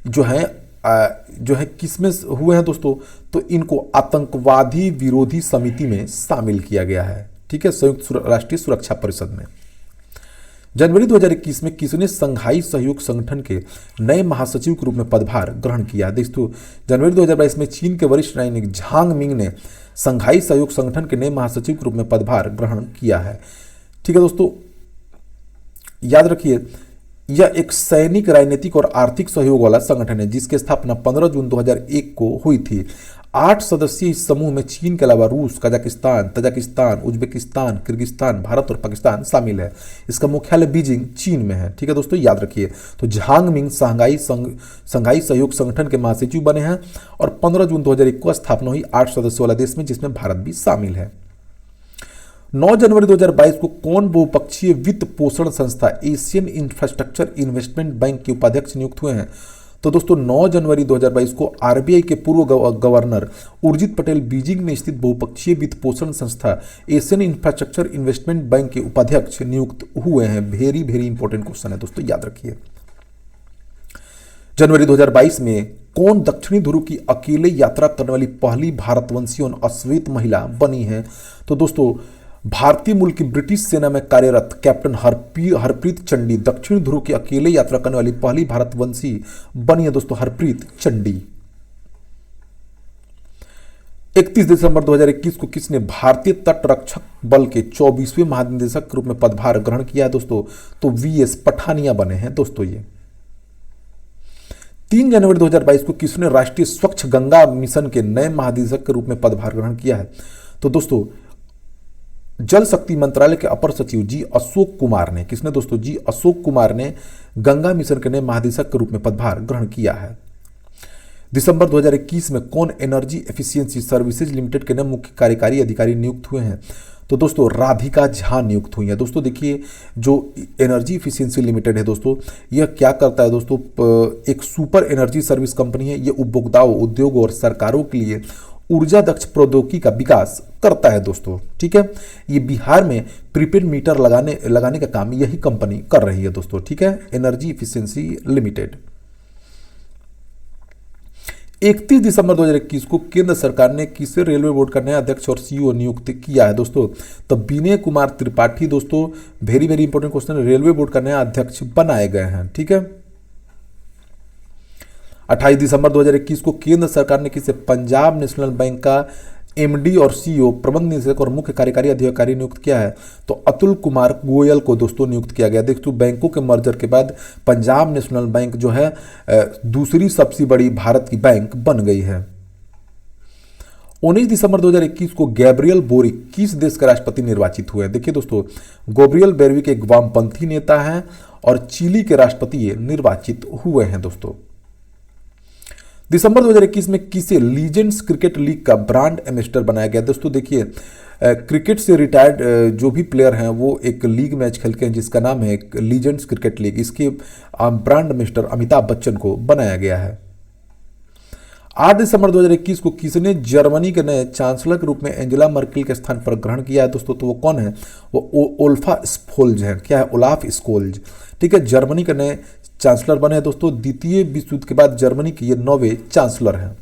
जो है किस में हुए हैं दोस्तों? तो इनको आतंकवादी विरोधी समिति में शामिल किया गया है, ठीक है, संयुक्त राष्ट्रीय सुरक्षा परिषद में। जनवरी 2021 में किसने संघाई सहयोग संगठन के नए महासचिव के रूप में पदभार ग्रहण किया? दोस्तों जनवरी 2022 में चीन के वरिष्ठ राजनयिक झांग मिंग ने संघाई सहयोग संगठन के नए महासचिव के रूप में पदभार ग्रहण किया है, ठीक है दोस्तों, याद रखिए। यह एक सैनिक, राजनीतिक और आर्थिक सहयोग वाला संगठन है जिसकी स्थापना 15 जून 2001 को हुई थी। 8 सदस्यीय इस समूह में चीन के अलावा रूस, Kazakhstan, Tajikistan, Uzbekistan, Kyrgyzstan, Bharat और पाकिस्तान शामिल है। इसका मुख्यालय बीजिंग चीन में है, ठीक है दोस्तों, याद रखिए। तो झांग मिंग संघाई सहयोग संगठन के महासचिव बने हैं और 15 जून 2001 को स्थापना हुई 8 सदस्यों वाला देश में, जिसमें भारत भी शामिल है। 9 जनवरी 2022 को कौन बहुपक्षीय वित्त पोषण संस्था एशियन इंफ्रास्ट्रक्चर इन्वेस्टमेंट बैंक के उपाध्यक्ष नियुक्त हुए हैं? तो दोस्तों 9 जनवरी 2022 को आरबीआई के पूर्व गवर्नर उर्जित पटेल बीजिंग में स्थित बहुपक्षीय वित्त पोषण संस्था एशियन इंफ्रास्ट्रक्चर इन्वेस्टमेंट बैंक के उपाध्यक्ष नियुक्त हुए हैं। वेरी वेरी इंपॉर्टेंट क्वेश्चन है दोस्तों, याद रखिए। जनवरी 2022 में कौन दक्षिणी ध्रुव की अकेले यात्रा करने वाली पहली भारतवंशी और अश्वेत महिला बनी है? तो दोस्तों भारतीय मूल की ब्रिटिश सेना में कार्यरत कैप्टन हरप्रीत चंडी दक्षिण ध्रुव की अकेले यात्रा करने वाली पहली भारतवंशी बनी है दोस्तों हरप्रीत चंडी। 31 दिसंबर 2021 को किसने भारतीय तट रक्षक बल के 24वें महानिदेशक के रूप में पदभार ग्रहण किया है दोस्तों? तो वीएस पठानिया बने हैं दोस्तों ये। 3 जनवरी 2022 को किसने राष्ट्रीय स्वच्छ गंगा मिशन के नए महानिदेशक के रूप में पदभार ग्रहण किया है? तो दोस्तों जल शक्ति मंत्रालय के अपर सचिव जी अशोक कुमार ने, किसने दोस्तों? जी अशोक कुमार ने गंगा मिशन के नए महानिदेशक के रूप में पदभार ग्रहण किया है। दिसंबर 2021 में कौन एनर्जी एफिशिएंसी सर्विसेज लिमिटेड के नए मुख्य कार्यकारी अधिकारी नियुक्त हुए हैं? तो दोस्तों राधिका झा नियुक्त हुई है। दोस्तों देखिए जो एनर्जी एफिशिएंसी लिमिटेड है दोस्तों, यह क्या करता है दोस्तों? एक सुपर एनर्जी सर्विस कंपनी है। यह उपभोक्ताओं, उद्योगों और सरकारों के लिए ऊर्जा दक्ष प्रौद्योगिकी का विकास करता है दोस्तों। ठीक है, ये बिहार में प्रीपेड मीटर लगाने का काम यही कंपनी कर रही है दोस्तों। ठीक है, एनर्जी एफिशिएंसी लिमिटेड। 31 दिसंबर 2021 को केंद्र सरकार ने किसे रेलवे बोर्ड का नया अध्यक्ष और सीईओ नियुक्त किया है दोस्तों? तो विनय कुमार त्रिपाठी दोस्तों, very very important question, railway board का नया अध्यक्ष बनाए गए हैं। ठीक है, 28 दिसंबर 2021 को केंद्र सरकार ने किसे पंजाब नेशनल बैंक का एमडी और सीईओ, प्रबंध निदेशक और मुख्य कार्यकारी अधिकारी नियुक्त किया है? तो अतुल कुमार गोयल को दोस्तों नियुक्त किया गया। देखो बैंकों के मर्जर के बाद पंजाब नेशनल बैंक जो है दूसरी सबसे बड़ी भारत की बैंक बन गई है। 19 दिसंबर 2021 को गैब्रियल बोरिक किस देश के राष्ट्रपति निर्वाचित हुए? देखिए दोस्तों गैब्रियल बोरिक एक वामपंथी नेता है और चिली के राष्ट्रपति ये निर्वाचित हुए हैं दोस्तों। दिसंबर 2021 में किसे लीजेंड्स क्रिकेट लीग का ब्रांड एम्बेसडर बनाया गया? दोस्तों देखिए क्रिकेट से रिटायर्ड जो भी प्लेयर हैं वो एक लीग मैच खेलते हैं जिसका नाम है लीजेंड्स क्रिकेट लीग। इसके ब्रांड एम्बेसडर अमिताभ बच्चन को बनाया गया है। 8 दिसंबर 2021 को किसने जर्मनी के नए चांसलर के रूप में एंजेला मर्केल के स्थान पर ग्रहण किया है दोस्तों? तो वो कौन है? वो ओल्फा स्फोल्ज है। क्या है? Olaf Scholz. ठीक है, जर्मनी के नए चांसलर बने हैं दोस्तों। द्वितीय विश्व युद्ध के बाद जर्मनी के ये 9वें चांसलर हैं।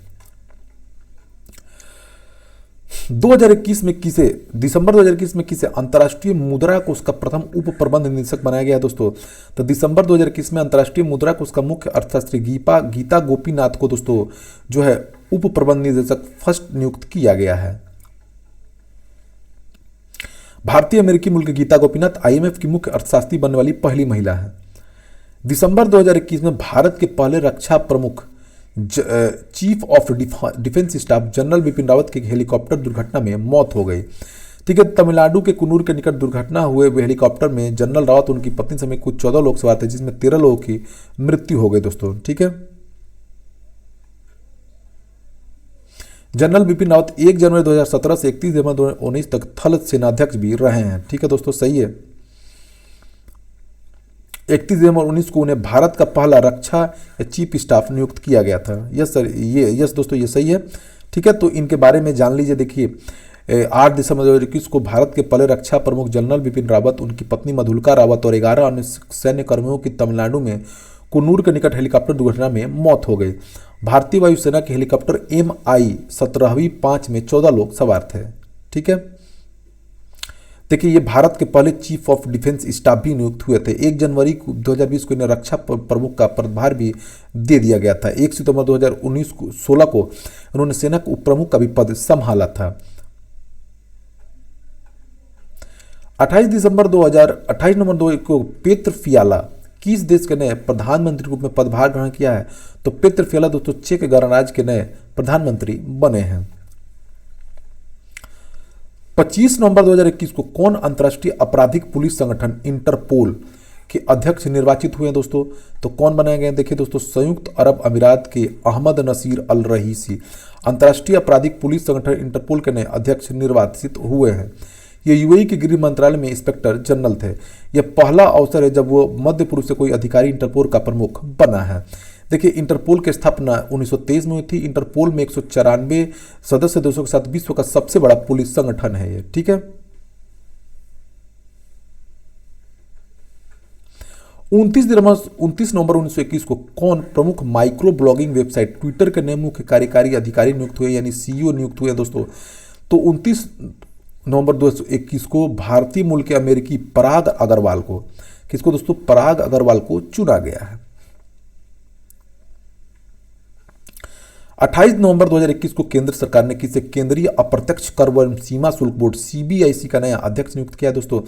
2021 में किसे, दिसंबर 2021 में किसे अंतर्राष्ट्रीय मुद्रा कोष का प्रथम उप प्रबंध निदेशक बनाया गया दोस्तों? तो दिसंबर 2021 में अंतर्राष्ट्रीय मुद्रा कोष का मुख्य अर्थशास्त्री गीता गोपीनाथ को दोस्तों जो है उप प्रबंध निदेशक फर्स्ट नियुक्त किया गया है। भारतीय अमेरिकी मूल की गीता गोपीनाथ आईएमएफ की मुख्य अर्थशास्त्री बनने वाली पहली महिला है। दिसंबर 2021 में भारत के पहले रक्षा प्रमुख chief of defence staff general Bipin Rawat की हेलीकॉप्टर दुर्घटना में मौत हो गई। ठीक है, तमिलनाडु के कुन्नूर के निकट दुर्घटना हुए हेलीकॉप्टर में जनरल रावत उनकी पत्नी समेत कुछ 14 लोग सवार थे जिसमें 13 लोगों की मृत्यु हो गई दोस्तों। ठीक है, जनरल बिपिन रावत 1 जनवरी 2017 से 31 दिसंबर 2019 तक थल सेनाध्यक्ष भी रहे हैं। ठीक है दोस्तों, सही है। 31 दिसंबर 19 को उन्हें भारत का पहला रक्षा चीफ स्टाफ नियुक्त किया गया था। यस सर, यस दोस्तों ये सही है। ठीक है, तो इनके बारे में जान लीजिए। देखिए 8 दिसंबर 2021 को भारत के पहले रक्षा प्रमुख जनरल बिपिन रावत, उनकी पत्नी मधुलिका रावत और 11 अन्य सैन्य कर्मियों की तमिलनाडु में कुन्नूर के निकट हेलीकॉप्टर दुर्घटना में मौत हो गई। भारतीय वायुसेना के हेलीकॉप्टर MI-17 5 में 14 लोग सवार थे। ठीक है, देखिए ये भारत के पहले चीफ ऑफ डिफेंस स्टाफ भी नियुक्त हुए थे। 1 जनवरी 2020 को इन्हें रक्षा प्रमुख का पदभार भी दे दिया गया था। 1 सितंबर 2016 को उन्होंने सेना के उप प्रमुख का भी पद संभाला था। 28 नवंबर 2021 को पेत्र फियाला किस देश के नए प्रधानमंत्री के रूप में पदभार ग्रहण किया है? तो पेत्र फियाला दोस्तों चेक गणराज्य के नए प्रधानमंत्री बने हैं। 25 नवंबर 2021 को कौन अंतर्राष्ट्रीय आपराधिक पुलिस संगठन इंटरपोल के अध्यक्ष निर्वाचित हुए हैं दोस्तों? तो कौन बनाए गए? देखिए दोस्तों संयुक्त अरब अमीरात के अहमद नसीर अल रहीसी अंतर्राष्ट्रीय आपराधिक पुलिस संगठन इंटरपोल के नए अध्यक्ष निर्वाचित हुए हैं। ये यूएई के गृह मंत्रालय में इंस्पेक्टर जनरल थे। यह पहला अवसर है जब वो मध्य पूर्व से कोई अधिकारी इंटरपोल का प्रमुख बना है। देखिए इंटरपोल की स्थापना 1923 में हुई थी। इंटरपोल में 194 सदस्य देशों के साथ विश्व का सबसे बड़ा पुलिस संगठन है ये। ठीक है, 29 नवंबर 1921 को कौन प्रमुख माइक्रो ब्लॉगिंग वेबसाइट ट्विटर के नए मुख्य कार्यकारी अधिकारी नियुक्त हुए यानी सीईओ नियुक्त हुए दोस्तों? तो 29 नवंबर 2021 को भारतीय मूल के अमेरिकी पराग अग्रवाल को, किसको दोस्तों, पराग अग्रवाल को चुना गया है। 28 नवंबर 2021 को केंद्र सरकार ने किसे केंद्रीय अप्रत्यक्ष कर व सीमा शुल्क बोर्ड सीबीआईसी का नया अध्यक्ष नियुक्त किया है दोस्तों।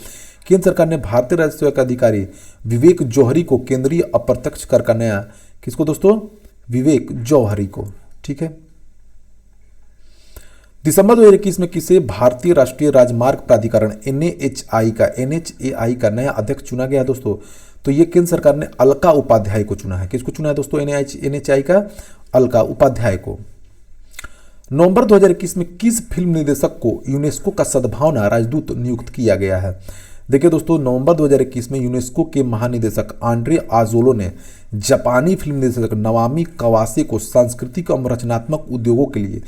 केंद्र सरकार ने भारतीय राजस्व के अधिकारी विवेक जौहरी को केंद्रीय अप्रत्यक्ष कर का नया, किसको दोस्तों, विवेक जौहरी को, ठीक है। दिसंबर 2021 में किसे भारतीय राष्ट्रीय राजमार्ग प्राधिकरण एनएचएआई का नया अध्यक्ष चुना गया दोस्तों। तो ये केंद्र सरकार ने अलका उपाध्याय को चुना है। किसको चुना है दोस्तों, एनएचएआई का अलका उपाध्याय को। नवंबर 2021 में किस फिल्म निर्देशक को यूनेस्को का सद्भावना राजदूत नियुक्त किया गया है। देखिए दोस्तों, नवंबर 2021 में यूनेस्को के महानिदेशक आंड्रे आजोलो ने जापानी फिल्म निर्देशक नवामी कवासे को सांस्कृतिक और रचनात्मक उद्योगों के लिए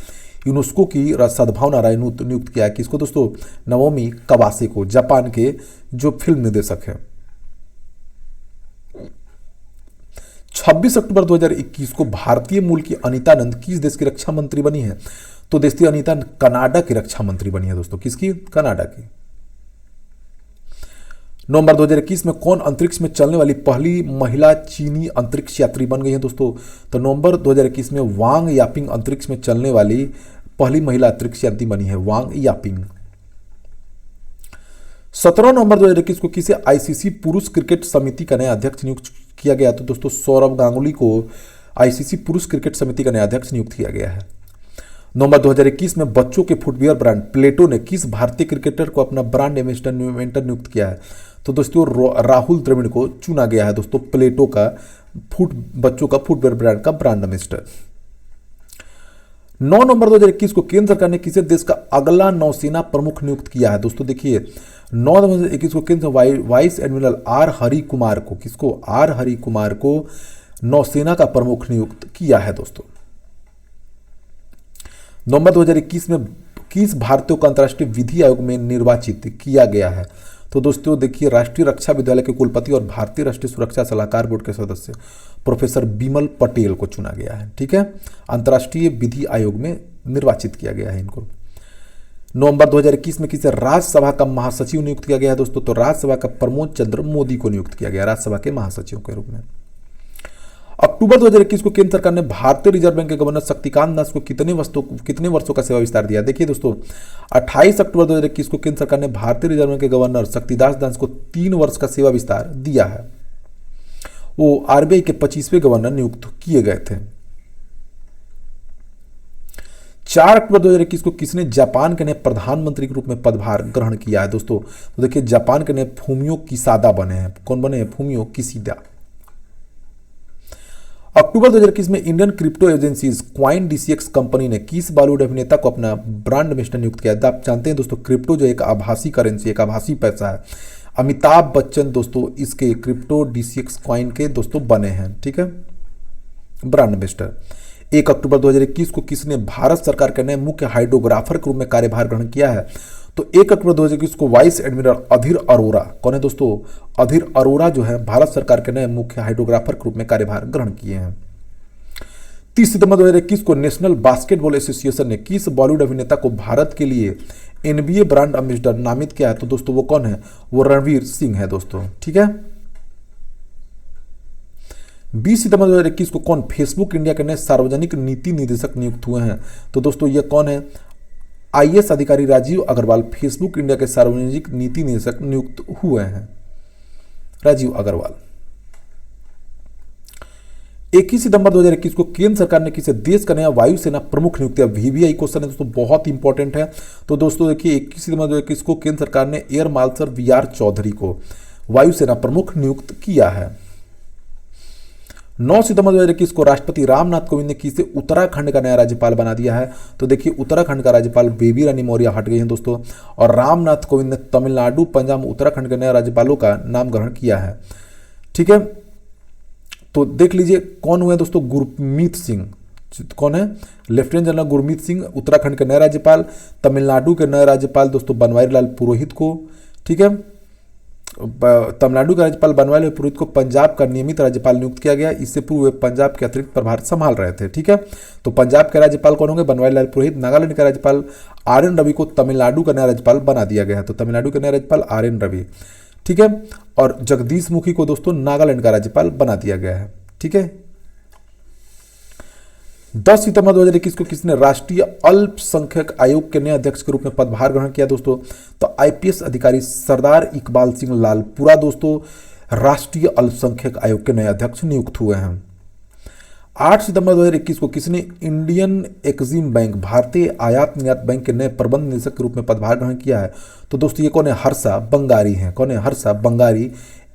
यूनेस्को की सद्भावना राजदूत नियुक्त किया है। किसको दोस्तों, नवोमी कवासे को, जापान के जो फिल्म निर्देशक है। 26 अक्टूबर 2021 को भारतीय मूल की अनीता आनंद किस देश की रक्षा मंत्री बनी है। तो देश की अनीता कनाडा की रक्षा मंत्री बनी है दोस्तों। किसकी, कनाडा की। नवंबर 2021 में कौन अंतरिक्ष में चलने वाली पहली महिला चीनी अंतरिक्ष यात्री बन गई है दोस्तों। तो नवंबर 2021 में वांग यापिंग अंतरिक्ष में चलने वाली पहली महिला अंतरिक्ष यात्री बनी है, वांग यापिंग। 17 नवंबर 2021 को किसे आईसीसी पुरुष क्रिकेट समिति का नया अध्यक्ष नियुक्त किया गया। तो दोस्तों सौरव गांगुली को आईसीसी पुरुष क्रिकेट समिति का नया अध्यक्ष नियुक्त किया गया है। नवंबर 2021 में बच्चों के फुटवियर ब्रांड प्लेटो ने किस भारतीय क्रिकेटर को अपना ब्रांड एम्बेसडर नियुक्त किया है। तो दोस्तों राहुल द्रविड़ को चुना गया है दोस्तों, प्लेटो का बच्चों का फुटवेयर ब्रांड का ब्रांड एम्बेसडर। 9 नवंबर 2021 को केंद्र सरकार ने किसी देश का अगला नौसेना प्रमुख नियुक्त किया है दोस्तों। देखिए 9 नवंबर 2021 को केंद्र vice admiral R Hari Kumar को, किसको, आर हरि कुमार को नौसेना का प्रमुख नियुक्त किया है दोस्तों। नवंबर 2021 में किस भारतीय को अंतर्राष्ट्रीय विधि आयोग में निर्वाचित किया गया है। तो दोस्तों देखिए राष्ट्रीय रक्षा विद्यालय के कुलपति और भारतीय राष्ट्रीय सुरक्षा सलाहकार बोर्ड के सदस्य प्रोफेसर बिमल पटेल को चुना गया है, ठीक है। अंतर्राष्ट्रीय विधि आयोग में निर्वाचित किया गया है इनको। नवंबर 2021 में किसे राज्यसभा का महासचिव नियुक्त किया गया है दोस्तों। तो राज्यसभा का प्रमोद चंद्र मोदी को नियुक्त किया गया राज्यसभा के महासचिव के रूप में। अक्टूबर 2021 को केंद्र सरकार ने भारतीय रिजर्व बैंक के गवर्नर शक्तिकांत दास को कितने वर्षों का सेवा विस्तार दिया। देखिए दोस्तों 28 अक्टूबर 2021 को केंद्र सरकार ने भारतीय रिजर्व बैंक के गवर्नर शक्तिकांत दास को 3 वर्ष का सेवा विस्तार दिया है। वो आरबीआई के 25वें गवर्नर नियुक्त किए गए थे। 4 अक्टूबर 2021 को किसने जापान के नए प्रधानमंत्री के रूप में पदभार ग्रहण किया है दोस्तों। तो देखिए जापान के नए फूमियो किसादा बने हैं। कौन बने हैं, फूमियो किसीदा। अक्टूबर 2021 में Indian crypto agencies coin DCX company ने किस बॉलीवुड अभिनेता को अपना ब्रांड एम्बेसडर नियुक्त किया। आप जानते हैं दोस्तों क्रिप्टो जो एक आभासी करेंसी, एक आभासी पैसा है। अमिताभ बच्चन दोस्तों इसके क्रिप्टो डीसीएक्स क्वाइन के दोस्तों बने हैं, ठीक है, ब्रांड एम्बेसडर। 1 अक्टूबर 2021 को किसने भारत सरकार के नए मुख्य हाइड्रोग्राफर के रूप में कार्यभार ग्रहण किया है। तो 1 अक्टूबर 2021 को वाइस एडमिरल अधीर अरोरा, कौन है दोस्तों, अधीर अरोरा जो है भारत सरकार के नए मुख्य हाइड्रोग्राफर के रूप में कार्यभार ग्रहण किए हैं। 30 सितंबर 2021 को नेशनल बास्केटबॉल एसोसिएशन ने किस बॉलीवुड अभिनेता को भारत के लिए एनबीए ब्रांड एम्बेसडर नामित किया है। तो दोस्तों वो कौन है, वो रणवीर सिंह है दोस्तों, ठीक है। 20 सितंबर 2021 को कौन फेसबुक इंडिया के नए सार्वजनिक नीति निदेशक नियुक्त हुए हैं। तो दोस्तों ये कौन है, आईएएस अधिकारी राजीव अग्रवाल फेसबुक इंडिया के सार्वजनिक नीति निदेशक नियुक्त हुए हैं, राजीव अग्रवाल। 21 सितंबर 2021 को केंद्र सरकार ने किसी देश का नया वायुसेना प्रमुख नियुक्त किया। वीवीआई क्वेश्चन है दोस्तों, बहुत इंपॉर्टेंट है। तो दोस्तों देखिए 21 सितंबर 2021 को केंद्र सरकार ने एयर मार्शल वीआर चौधरी को वायुसेना प्रमुख नियुक्त किया है। 9 सितंबर 2021 को राष्ट्रपति रामनाथ कोविंद ने किसे उत्तराखंड का नया राज्यपाल बना दिया है। तो देखिए उत्तराखंड का राज्यपाल बेबी रानी मौर्य हट गई हैं दोस्तों, और रामनाथ कोविंद ने तमिलनाडु, पंजाब, उत्तराखंड के नए राज्यपालों का नाम ग्रहण किया है, ठीक है। तो देख लीजिए कौन हुए दोस्तों, गुरमीत सिंह, कौन है, लेफ्टिनेंट जनरल गुरमीत सिंह उत्तराखंड के नए राज्यपाल। तमिलनाडु के नए राज्यपाल दोस्तों बनवारी लाल पुरोहित को, ठीक है। तमिलनाडु के राज्यपाल बनवारीलाल पुरोहित को पंजाब का नियमित राज्यपाल नियुक्त किया गया। इससे पूर्व वे पंजाब के अतिरिक्त प्रभार संभाल रहे थे। ठीक है, तो पंजाब के राज्यपाल कौन होंगे? बनवारीलाल पुरोहित। नागालैंड के राज्यपाल RN रवि को तमिलनाडु का नया राज्यपाल बना दिया गया है। तो तमिलनाडु के नया राज्यपाल RN रवि। ठीक है, और जगदीश मुखी को दोस्तों नागालैंड का राज्यपाल बना दिया गया है। ठीक है, 10 सितंबर 2021 को किसने राष्ट्रीय अल्पसंख्यक आयोग के नए अध्यक्ष के रूप में पदभार ग्रहण किया दोस्तों? तो IPS अधिकारी सरदार इकबाल सिंह लालपुरा दोस्तों राष्ट्रीय अल्पसंख्यक आयोग के नए अध्यक्ष नियुक्त हुए हैं। 8 सितंबर 2021 को किसने इंडियन एक्जिम बैंक भारतीय आयात निर्यात बैंक के नए प्रबंध निदेशक के रूप में पदभार ग्रहण किया है? तो दोस्तों ये कौन है? हर्षा बंगारी हैं। कौन है? हर्षा बंगारी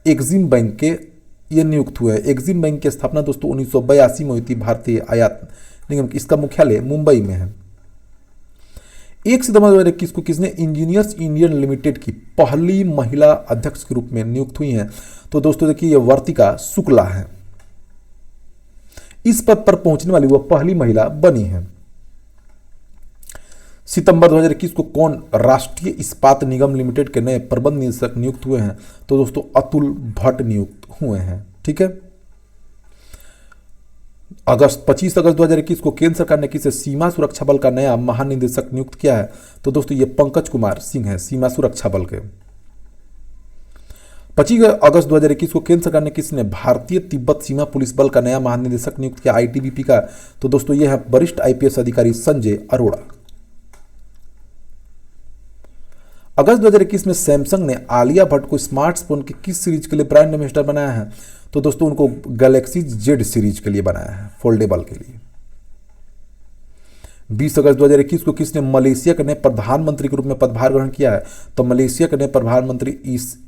एक्जिम बैंक के ये नियुक्त हुए हैं। एक्जिम बैंक की स्थापना दोस्तों 1982 में हुई थी। भारतीय आयात निगम, इसका मुख्यालय मुंबई में है। 1 सितंबर 2021 को किसने इंजीनियर्स इंडियन लिमिटेड की पहली महिला अध्यक्ष के रूप में नियुक्त हुई हैं? तो दोस्तों देखिए ये वर्तिका शुक्ला है। इस पद पर पहुंचने वाली वह पहली महिला बनी है। सितंबर 2021 को कौन राष्ट्रीय इस्पात निगम लिमिटेड के नए प्रबंध निदेशक नियुक्त हुए हैं? तो दोस्तों अतुल भट्ट नियुक्त हुए हैं। ठीक है, 25 अगस्त 2021 को केंद्र सरकार ने किसे सीमा सुरक्षा बल का नया महानिदेशक नियुक्त किया है? तो दोस्तों ये पंकज कुमार सिंह है, सीमा सुरक्षा बल के। 25 अगस्त 2021 को केंद्र सरकार ने किसने भारतीय तिब्बत सीमा पुलिस बल का नया महानिदेशक नियुक्त किया ITBP का? तो दोस्तों यह है वरिष्ठ IPS अधिकारी संजय अरोड़ा। अगस्त 2021 में सैमसंग ने आलिया भट्ट को स्मार्टफोन के किस सीरीज के लिए ब्रांड एम्बेसडर बनाया है? तो दोस्तों उनको गैलेक्सी Z सीरीज के लिए बनाया है, फोल्डेबल के लिए। 20 अगस्त 2021 को किसने मलेशिया के नए प्रधानमंत्री के रूप में पदभार ग्रहण किया है? तो मलेशिया के नए प्रधानमंत्री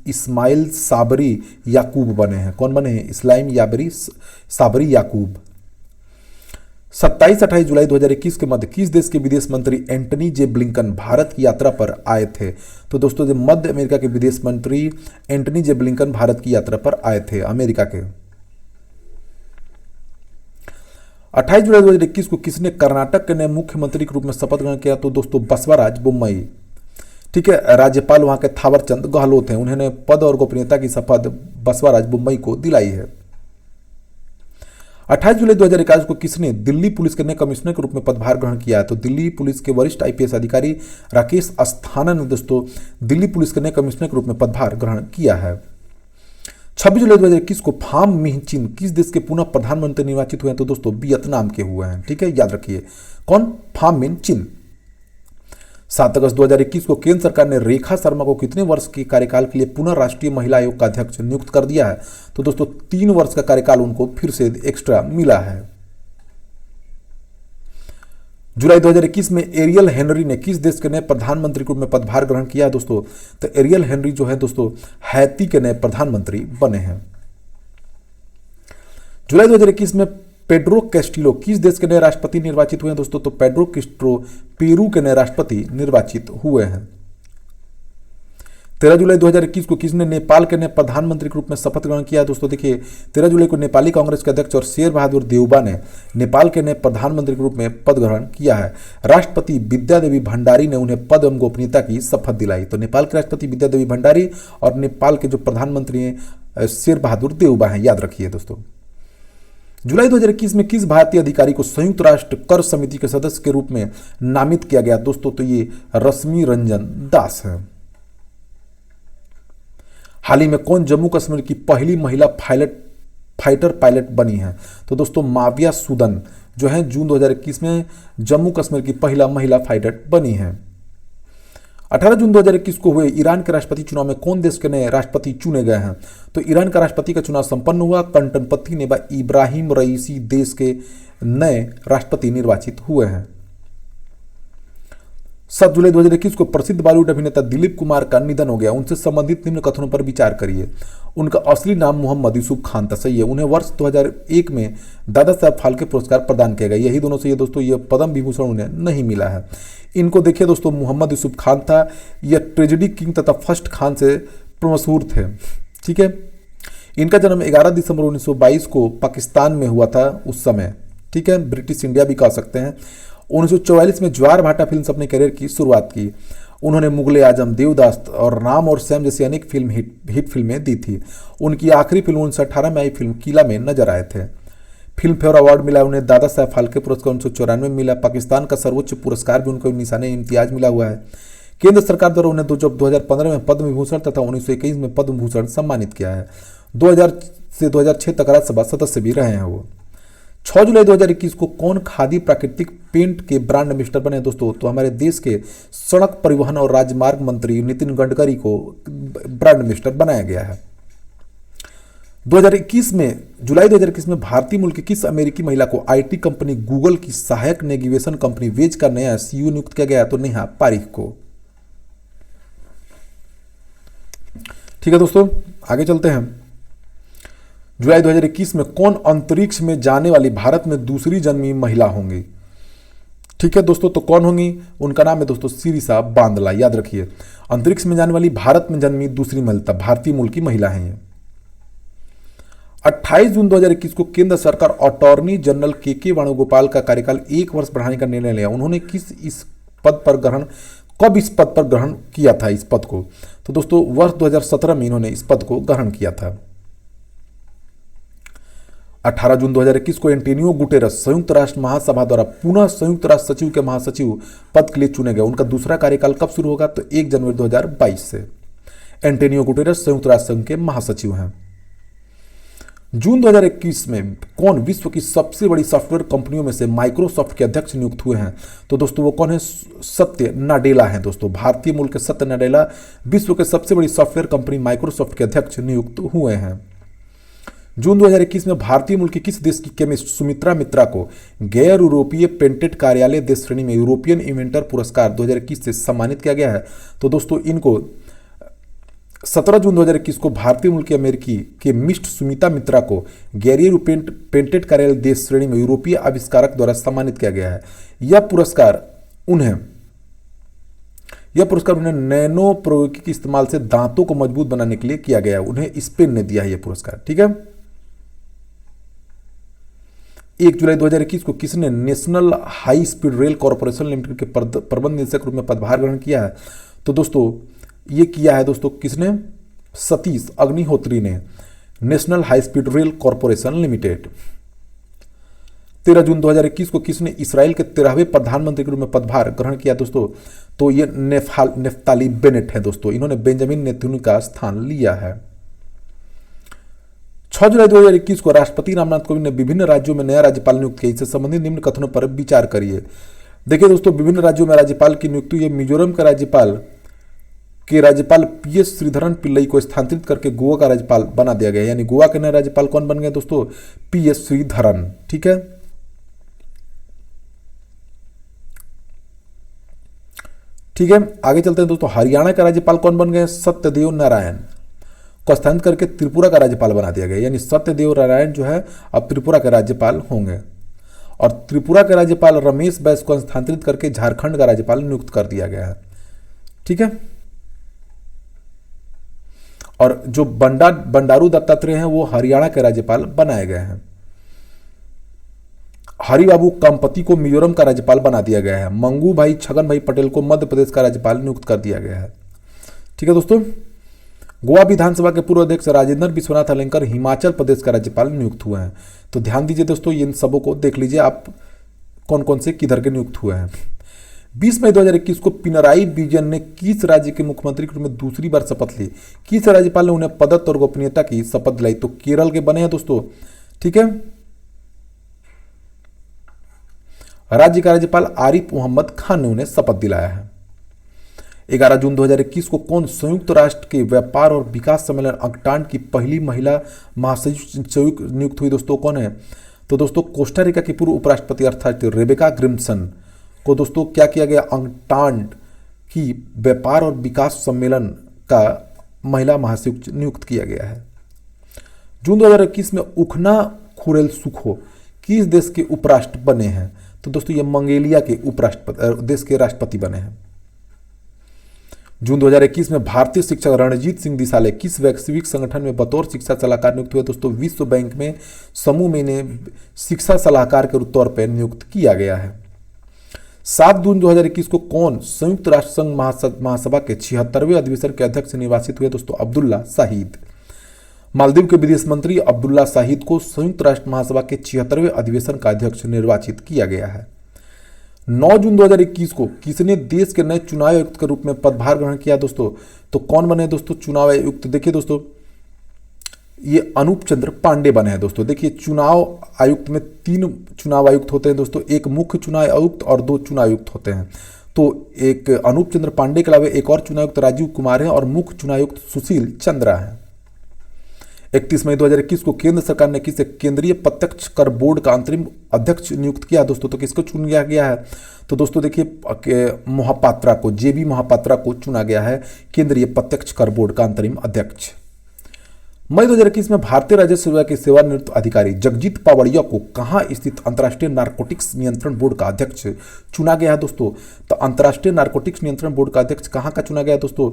इस्माइल साबरी याकूब बने हैं। कौन बने हैं? इस्माइल साबरी याकूब। 27-28 जुलाई 2021 के मध्य किस देश के विदेश मंत्री एंटनी जे ब्लिंकन भारत की यात्रा पर आए थे? तो दोस्तों जो मध्य अमेरिका के विदेश मंत्री एंटनी जे ब्लिंकन भारत की यात्रा पर आए थे, अमेरिका के। 28 जुलाई 2021 को किसने कर्नाटक के नए मुख्यमंत्री के रूप में शपथ ग्रहण किया? तो दोस्तों बसवराज बोम्मई। ठीक है, राज्यपाल वहां के थावरचंद गहलोत हैं, उन्होंने पद और गोपनीयता की शपथ बसवराज बोम्मई को दिलाई है। 28 जुलाई 2021 को किसने दिल्ली पुलिस के नए कमिश्नर के रूप में पदभार ग्रहण किया है? तो दिल्ली पुलिस के वरिष्ठ IPS अधिकारी राकेश अस्थाना ने दोस्तों दिल्ली पुलिस के नए कमिश्नर के रूप में पदभार ग्रहण किया है। 26 जुलाई 2021 को फाम मिन चिन किस देश के पुनः प्रधानमंत्री निर्वाचित हुए हैं? तो दोस्तों वियतनाम के हुए हैं। ठीक है, याद रखिए कौन? फाम मिन चिन। 7 अगस्त 2021 को केंद्र सरकार ने रेखा शर्मा को कितने वर्ष के कार्यकाल के लिए पुनः राष्ट्रीय महिला आयोग का अध्यक्ष नियुक्त कर दिया है? तो दोस्तों 3 वर्ष का कार्यकाल उनको फिर से एक्स्ट्रा मिला है। जुलाई 2021 में एरियल हेनरी ने किस देश के नए प्रधानमंत्री के रूप में पदभार ग्रहण किया है दोस्तों? तो एरियल हेनरी जो है दोस्तों हैती के नए प्रधानमंत्री बने हैं। जुलाई 2021 में पेड्रो कैस्टिलो किस देश के नए राष्ट्रपति निर्वाचित हुए हैं दोस्तों? तो पेड्रो कैस्ट्रो पेरू के नए राष्ट्रपति निर्वाचित हुए हैं। 13 जुलाई 2021 को किसने नेपाल के नए प्रधानमंत्री के रूप में शपथ ग्रहण किया दोस्तों? देखिए 13 जुलाई को नेपाली कांग्रेस के अध्यक्ष और शेर बहादुर देउबा ने नेपाल के नए प्रधानमंत्री के रूप में पद ग्रहण किया है। राष्ट्रपति विद्यादेवी भंडारी ने उन्हें पद एवं गोपनीयता की शपथ दिलाई। तो नेपाल के राष्ट्रपति विद्यादेवी भंडारी और नेपाल के जो प्रधानमंत्री हैं शेर बहादुर देउबा हैं, याद रखिए दोस्तों। जुलाई 2021 में किस भारतीय अधिकारी को संयुक्त राष्ट्र कर समिति के सदस्य के रूप में नामित किया गया दोस्तों? तो ये रश्मि रंजन दास है। हाल ही में कौन जम्मू कश्मीर की पहली महिला फाइटर पायलट बनी है? तो दोस्तों माविया सुदन जो है जून 2021 में जम्मू कश्मीर की पहला महिला फाइटर बनी है। 18 जून 2021 को हुए ईरान के राष्ट्रपति चुनाव में कौन देश के नए राष्ट्रपति चुने गए हैं? तो ईरान का राष्ट्रपति का चुनाव संपन्न हुआ। कंटनपति ने इब्राहिम रईसी देश के नए राष्ट्रपति निर्वाचित हुए हैं। 7 जुलाई 2021 को प्रसिद्ध बॉलीवुड अभिनेता दिलीप कुमार का निधन हो गया। उनसे संबंधित निम्न कथनों पर विचार करिए। उनका असली नाम मोहम्मद यूसुफ खान था, सही है। उन्हें वर्ष 2001 में दादा साहब फाल्के पुरस्कार प्रदान किया गया। यही दोनों से ये दोस्तों ये पद्म विभूषण उन्हें नहीं मिला है। इनको देखिए दोस्तों, मोहम्मद यूसुफ खान था, यह ट्रेजेडी किंग तथा फर्स्ट खान से मशहूर थे। ठीक है, इनका जन्म 11 दिसंबर 1922 को पाकिस्तान में हुआ था उस समय। ठीक है, ब्रिटिश इंडिया भी कह सकते हैं। 1944 में ज्वार भाटा फिल्म से अपने करियर की शुरुआत की। उन्होंने मुगले आजम, देवदास और राम और श्याम जैसी अनेक फिल्म हिट फिल्में दी थी। उनकी आखिरी फिल्म 1918 में आई फिल्म किला में नजर आए थे। फिल्म फेयर अवार्ड मिला उन्हें, दादा साहब फाल्के पुरस्कार 1994 में मिला। पाकिस्तान का सर्वोच्च पुरस्कार भी उनको निशाने इम्तियाज मिला हुआ है। केंद्र सरकार द्वारा उन्हें 2015 में पद्म विभूषण तथा 1921 में पद्म भूषण सम्मानित किया है। 2000 से 2006 तक राज्यसभा सदस्य भी रहे हैं वो। 6 जुलाई 2021 को कौन खादी प्राकृतिक पेंट के ब्रांड एम्बेसडर बने दोस्तों? तो हमारे देश के सड़क परिवहन और राजमार्ग मंत्री नितिन गडकरी को ब्रांड एम्बेसडर बनाया गया है। 2021 में जुलाई 2021 में भारतीय मूल की किस अमेरिकी महिला को आईटी कंपनी गूगल की सहायक नेविगेशन कंपनी वेज का नया सीईओ नियुक्त किया गया? तो नेहा पारिक को। ठीक है दोस्तों, आगे चलते हैं। जुलाई 2021 में कौन अंतरिक्ष में जाने वाली भारत में दूसरी जन्मी महिला होंगी? ठीक है दोस्तों, तो कौन होंगी? उनका नाम है दोस्तों सिरिसा बांदला। याद रखिए, अंतरिक्ष में जाने वाली भारत में जन्मी दूसरी महिला, भारतीय मूल की महिला है ये। 28 जून 2021 को केंद्र सरकार अटॉर्नी जनरल के वेणुगोपाल का कार्यकाल 1 वर्ष बढ़ाने का निर्णय लिया। उन्होंने कब इस पद पर ग्रहण किया था इस पद को? तो दोस्तों वर्ष 2017 में इन्होंने इस पद को ग्रहण किया था। 18 जून 2021 को एंटोनियो गुटेरस संयुक्त राष्ट्र महासभा द्वारा पुनः संयुक्त राष्ट्र सचिव के महासचिव पद के लिए चुने गए। उनका दूसरा कार्यकाल कब शुरू होगा? तो 1 जनवरी 2022 से। एंटोनियो गुटेरस संयुक्त राष्ट्र संघ के महासचिव हैं। जून 2021 में कौन विश्व की सबसे बड़ी सॉफ्टवेयर कंपनियों में से माइक्रोसॉफ्ट के अध्यक्ष नियुक्त हुए हैं? तो दोस्तों वो कौन है? सत्य नाडेला हैं दोस्तों। भारतीय मूल के सत्य नाडेला विश्व के सबसे बड़ी सॉफ्टवेयर कंपनी माइक्रोसॉफ्ट के अध्यक्ष नियुक्त हुए हैं। जून 2021 में भारतीय मूल के किस देश की केमिस्ट सुमित्रा मित्रा को गैर यूरोपीय पेटेंट कार्यालय देश श्रेणी में यूरोपियन इन्वेंटर पुरस्कार 2021 से सम्मानित किया गया है? तो दोस्तों इनको 17 जून 2021 को भारतीय मूल के अमेरिकी के मिस्ट सुमिता मित्रा को गैर यूरोपियन पेटेंट कार्यालय देश श्रेणी में यूरोपीय आविष्कारक द्वारा सम्मानित किया गया है। यह पुरस्कार उन्हें नैनो प्रौद्योगिकी के इस्तेमाल से दांतों को मजबूत बनाने के लिए किया गया है। उन्हें स्पेन ने दिया है यह पुरस्कार। ठीक है। 1 जुलाई 2021 को किसने national high speed rail corporation limited के प्रबंध निदेशक रूप में पदभार ग्रहण किया है? तो दोस्तों ये किया है दोस्तों किसने? सतीश अग्निहोत्री ने, national high speed rail corporation limited. 13 जून 2021 को किसने इस्राएल के 13वें प्रधानमंत्री के रूप में पदभार ग्रहण किया दोस्तों? तो ये नेफ्ताली बेनेट है दोस्तों। इन्होंने बेंजामिन नेतन्याहू का स्थान लिया है। 6 जुलाई 2021 को राष्ट्रपति रामनाथ कोविंद ने विभिन्न राज्यों में नया राज्यपाल नियुक्त किया। इससे संबंधित निम्न कथनों पर विचार करिए। देखिए दोस्तों, विभिन्न राज्यों में राज्यपाल की नियुक्ति हुई। मिजोरम के राज्यपाल PS श्रीधरन पिल्लई को स्थानांतरित करके गोवा का राज्यपाल बना दिया गया। यानी गोवा के नए राज्यपाल कौन बन गए दोस्तों? PS श्रीधरन। ठीक है। ठीक है, आगे चलते हैं दोस्तों। हरियाणा का राज्यपाल कौन बन गए? सत्यदेव नारायण को स्थानांतरित करके त्रिपुरा का राज्यपाल बना दिया गया। यानी सत्यदेव नारायण जो है अब त्रिपुरा के राज्यपाल होंगे। और त्रिपुरा के राज्यपाल रमेश बैस को स्थानांतरित करके झारखंड का राज्यपाल नियुक्त कर दिया गया है। ठीक है। और जो बंडारू दत्तात्रेय हैं वो हरियाणा के राज्यपाल बनाए गए हैं। हरिबाबू कंपति को मिजोरम का राज्यपाल बना दिया गया है। मंगू भाई छगन भाई पटेल को मध्य प्रदेश का राज्यपाल नियुक्त कर दिया गया है। ठीक है दोस्तों। गोवा विधानसभा के पूर्व अध्यक्ष राजेंद्र विश्वनाथ अलंकर हिमाचल प्रदेश का राज्यपाल नियुक्त हुए हैं। तो ध्यान दीजिए दोस्तों, इन सबों को देख लीजिए आप कौन कौन से किधर के नियुक्त हुए हैं। 20 मई 2021 को पिनराई विजयन ने किस राज्य के मुख्यमंत्री के रूप में दूसरी बार शपथ ली? किस राज्यपाल ने उन्हें पदत्व और गोपनीयता की शपथ दिलाई? तो केरल के बने हैं दोस्तों। ठीक है। राज्य का राज्यपाल आरिफ मोहम्मद खान ने उन्हें शपथ दिलाया है। 11 जून 2021 को कौन संयुक्त राष्ट्र के व्यापार और विकास सम्मेलन अंकटाड की पहली महिला महासचिव नियुक्त हुई दोस्तों? कौन है? तो दोस्तों कोस्टारिका की पूर्व उपराष्ट्रपति अर्थात रेबेका ग्रिम्सन को दोस्तों क्या किया गया? अंकटाड की व्यापार और विकास सम्मेलन का महिला महासचिव नियुक्त किया गया है। जून 2021 में उखना खुरेल सुखो किस देश के उपराष्ट्र बने हैं? तो दोस्तों ये मंगोलिया के देश के राष्ट्रपति बने हैं। जून 2021 में भारतीय शिक्षक रणजीत सिंह दिसाले किस वैश्विक संगठन में बतौर शिक्षा सलाहकार नियुक्त हुए? दोस्तों विश्व बैंक में समूह में इन्हें शिक्षा सलाहकार के तौर पर नियुक्त किया गया है। 7 जून 2021 को कौन संयुक्त राष्ट्र संघ महासभा के 76वें अधिवेशन के अध्यक्ष निर्वाचित हुए दोस्तों? अब्दुल्ला शाहिद। मालदीव के विदेश मंत्री अब्दुल्ला शाहिद को संयुक्त राष्ट्र महासभा के 76वें अधिवेशन का अध्यक्ष निर्वाचित किया गया है। 9 जून 2021 को किसने देश के नए चुनाव आयुक्त के रूप में पदभार ग्रहण किया दोस्तों? तो कौन बने दोस्तों चुनाव आयुक्त? देखिए दोस्तों, ये अनूप चंद्र पांडे बने हैं दोस्तों। देखिए, चुनाव आयुक्त में 3 चुनाव आयुक्त होते हैं दोस्तों, एक मुख्य चुनाव आयुक्त और 2 चुनाव आयुक्त होते हैं। तो एक अनूप चंद्र पांडे के अलावा एक और चुनाव आयुक्त राजीव कुमार है और मुख्य चुनाव आयुक्त सुशील चंद्रा है। 31 मई 2021 को केंद्र सरकार ने किसे केंद्रीय प्रत्यक्ष कर बोर्ड का अंतरिम अध्यक्ष नियुक्त किया दोस्तों? तो किसको चुन लिया गया है? तो दोस्तों देखिए, मोहपात्रा को, जेबी मोहपात्रा को चुना गया है केंद्रीय प्रत्यक्ष कर बोर्ड का अंतरिम अध्यक्ष। मई 2021 में भारतीय राजस्व विभाग के सेवानिवृत्त अधिकारी जगजीत पावड़िया को कहां स्थित अंतर्राष्ट्रीय नारकोटिक्स नियंत्रण बोर्ड का अध्यक्ष चुना गया है दोस्तों? तो अंतर्राष्ट्रीय नारकोटिक्स नियंत्रण बोर्ड का अध्यक्ष कहां का चुना गया है दोस्तों?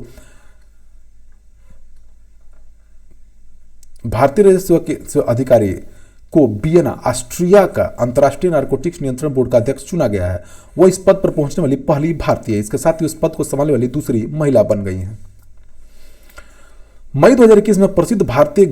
भारतीय राजस्व के अधिकारी को वियना ऑस्ट्रिया का अंतर्राष्ट्रीय नारकोटिक्स नियंत्रण बोर्ड का अध्यक्ष चुना गया है। वह इस पद पर पहुंचने वाली पहली भारतीय है। इसके साथ ही उस पद को संभालने वाली दूसरी महिला बन गई हैं। मई 2021 में प्रसिद्ध भारतीय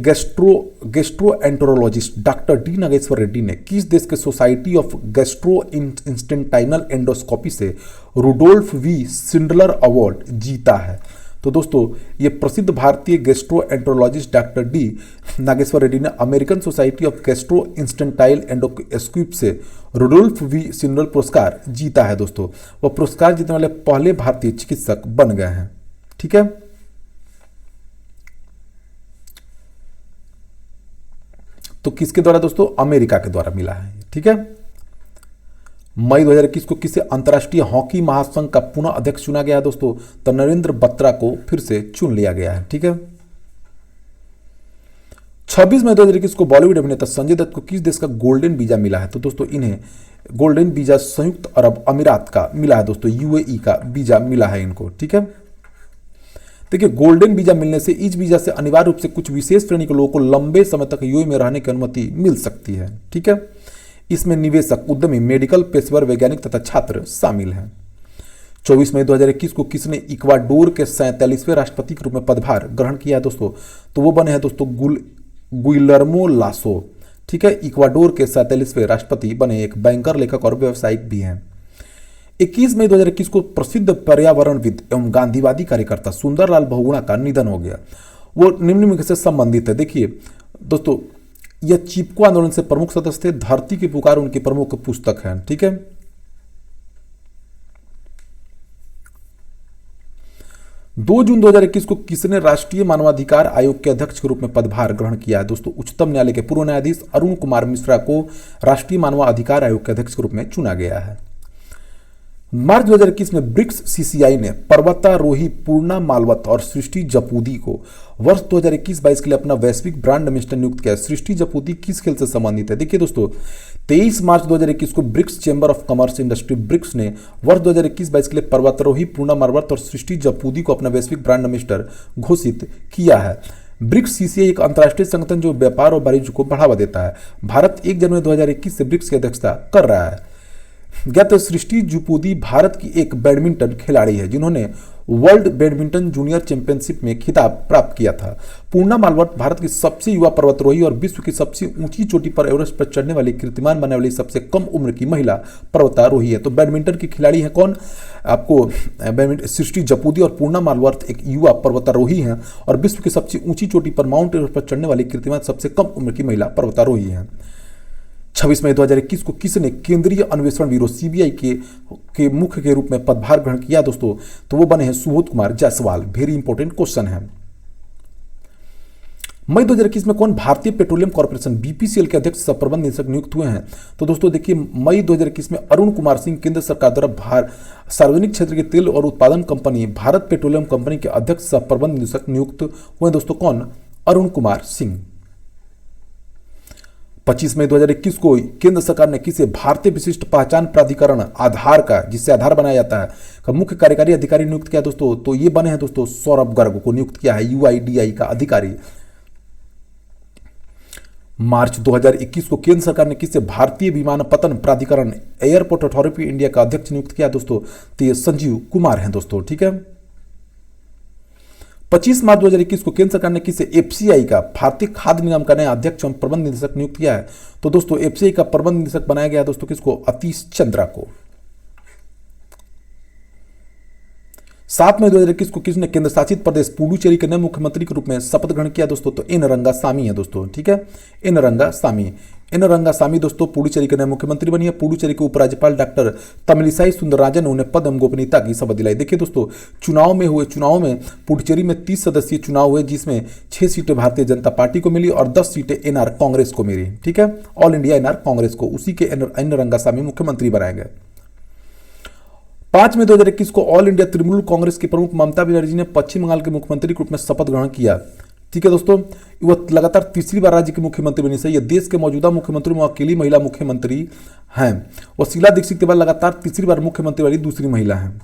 gastroenterologist doctor D Nageshwar Reddy ने किस देश के society of gastro intestinal endoscopy से रुडोल्फ वी सिंडलर अवार्ड जीता है? तो दोस्तों, ये प्रसिद्ध भारतीय gastroenterologist doctor D Nageshwar Reddy ने American society of gastro intestinal endoscopy से रुडोल्फ वी सिंडलर पुरस्कार जीता है दोस्तों। वह पुरस्कार जीतने वाले पहले भारतीय चिकित्सक बन गए हैं। ठीक है, तो किसके द्वारा दोस्तों? अमेरिका के द्वारा मिला है। ठीक है, मई 2021 को किसे अंतर्राष्ट्रीय हॉकी महासंघ का पुनः अध्यक्ष चुना गया है दोस्तों? तो नरेंद्र बत्रा को फिर से चुन लिया गया है। ठीक है, 26 मई 2021 को बॉलीवुड अभिनेता संजय दत्त को किस देश का गोल्डन वीजा मिला है? तो दोस्तों, इन्हें गोल्डन वीजा संयुक्त अरब अमीरात का मिला है दोस्तों, यूएई का वीजा मिला है इनको। ठीक है, देखिए, गोल्डन वीजा मिलने से इस वीजा से अनिवार्य रूप से कुछ विशेष श्रेणी के लोगों को लंबे समय तक यूएई में रहने की अनुमति मिल सकती है। ठीक है, इसमें निवेशक, उद्यमी, मेडिकल पेशेवर, वैज्ञानिक तथा छात्र शामिल हैं। 24 मई 2021 को किसने इक्वाडोर के 47वें राष्ट्रपति के रूप में पदभार ग्रहण किया है दोस्तों? तो वो बने हैं दोस्तों गुइलर्मो लासो। ठीक है, इक्वाडोर के 47वें राष्ट्रपति बने, एक बैंकर, लेखक और व्यवसायिक भी हैं। 21 मई 2021 को प्रसिद्ध पर्यावरणविद एवं गांधीवादी कार्यकर्ता सुंदरलाल बहुगुणा का निधन हो गया। वो निम्नलिखित से संबंधित है। देखिए दोस्तों, यह चिपको आंदोलन से प्रमुख सदस्य थे। धरती की पुकार उनकी प्रमुख पुस्तक है। ठीक है, 2 जून 2021 को किसने राष्ट्रीय मानवाधिकार आयोग के अध्यक्ष के रूप में पदभार ग्रहण किया है दोस्तों? उच्चतम न्यायालय के पूर्व न्यायाधीश अरुण कुमार मिश्रा को राष्ट्रीय मानवाधिकार आयोग के अध्यक्ष के रूप में चुना गया है। मार्च 2021 में ब्रिक्स सीसीआई ने पर्वतारोही पूर्णा मालवत और सृष्टि जपूदी को वर्ष 2021-22 के लिए अपना वैश्विक ब्रांड एम्बेसडर नियुक्त किया। सृष्टि जपूदी किस खेल से संबंधित है? देखिए दोस्तों, 23 मार्च 2021 को BRICS chamber of commerce industry BRICS ने वर्ष 2021-22 के लिए पर्वतारोही पूर्णा मालवत और सृष्टि जपूदी को अपना वैश्विक ब्रांड एम्बेसडर घोषित किया है। ब्रिक्स सीसीआई एक अंतर्राष्ट्रीय संगठन जो व्यापार और वाणिज्य को बढ़ावा देता है। भारत 1 जनवरी 2021 से ब्रिक्स की अध्यक्षता कर रहा है। ज्ञात सृष्टि जपूदी भारत की एक बैडमिंटन खिलाड़ी है जिन्होंने वर्ल्ड बैडमिंटन जूनियर चैंपियनशिप में खिताब प्राप्त किया था। पूर्णा मालवत भारत की सबसे युवा पर्वतारोही और विश्व की सबसे ऊंची चोटी पर एवरेस्ट पर चढ़ने वाली, कीर्तिमान बनने वाली सबसे कम उम्र की महिला पर्वतारोही है। तो बैडमिंटन की खिलाड़ी है कौन? आपको बैडमिंटन सृष्टि जपूदी और पूर्णा मालवत एक युवा पर्वतारोही हैं और विश्व की सबसे ऊंची चोटी पर माउंट एवरेस्ट पर चढ़ने वाली कीर्तिमान सबसे कम उम्र की महिला पर्वतारोही है। 26 मई 2021 को किसने केंद्रीय अन्वेषण ब्यूरो सीबीआई के मुख्य के रूप में पदभार ग्रहण किया दोस्तों? तो वो बने हैं Subodh Kumar Jaiswal. Very important question है। मई 2021 में कौन भारतीय पेट्रोलियम कॉर्पोरेशन बीपीसीएल के अध्यक्ष सह प्रबंध निदेशक नियुक्त हुए हैं? तो दोस्तों देखिए, मई 2021 में अरुण कुमार सिंह केंद्र सरकार द्वारा सार्वजनिक क्षेत्र के तेल और उत्पादन कंपनी भारत पेट्रोलियम कंपनी के अध्यक्ष सह प्रबंध निदेशक नियुक्त हुए दोस्तों। कौन? अरुण कुमार सिंह। 25 मई 2021 को केंद्र सरकार ने किसे भारतीय विशिष्ट पहचान प्राधिकरण आधार का, जिससे आधार बनाया जाता है, का मुख्य कार्यकारी अधिकारी नियुक्त किया दोस्तों? तो ये बने हैं दोस्तों सौरभ गर्ग को नियुक्त किया है यूआईडीआई का अधिकारी। मार्च 2021 को केंद्र सरकार ने किसे भारतीय विमानपत्तन प्राधिकरण एयरपोर्ट अथॉरिटी इंडिया का अध्यक्ष नियुक्त किया दोस्तों? तो ये संजीव कुमार हैं दोस्तों। ठीक है। 25 मार्च 2021 को केंद्र सरकार ने किसे एफसीआई का भारतीय खाद्य निगम का नया अध्यक्ष एवं प्रबंध निदेशक नियुक्त किया है? तो दोस्तों एफसीआई का प्रबंध निदेशक बनाया गया दोस्तों किसको? अतीश चंद्रा को। 7 मई 2021 को किसने केंद्र शासित प्रदेश पुडुचेरी के नए मुख्यमंत्री के रूप में शपथ ग्रहण किया दोस्तों? तो एन रंगासामी है दोस्तों। ठीक है, एन रंगासामी दोस्तों पुडुचेरी के नए मुख्यमंत्री बनी है। पुडुचेरी के उपराज्यपाल डॉक्टर तमिलिसाई सुंदरराजन ने उन्हें पद एवं गोपनीयता की शपथ दिलाई। देखिए दोस्तों, चुनाव में पुडुचेरी में 30 सदस्यीय चुनाव हुए, जिसमें 6 सीटें भारतीय जनता पार्टी को मिली और 10 सीटें एनआर कांग्रेस को मिली। ठीक है, ऑल इंडिया एनआर कांग्रेस को, उसी के एन रंगासामी मुख्यमंत्री बनाए गए। 5 मई 2021 को ऑल इंडिया तृणमूल कांग्रेस के प्रमुख ममता बनर्जी ने पश्चिम बंगाल के मुख्यमंत्री के रूप में शपथ ग्रहण किया। ठीक है दोस्तों, वह लगातार तीसरी बार राज्य की मुख्यमंत्री बनी। सही है, देश के मौजूदा मुख्यमंत्री में अकेली महिला मुख्यमंत्री हैं। वह शीला दीक्षित के बाद लगातार तीसरी बार मुख्यमंत्री वाली दूसरी महिला हैं।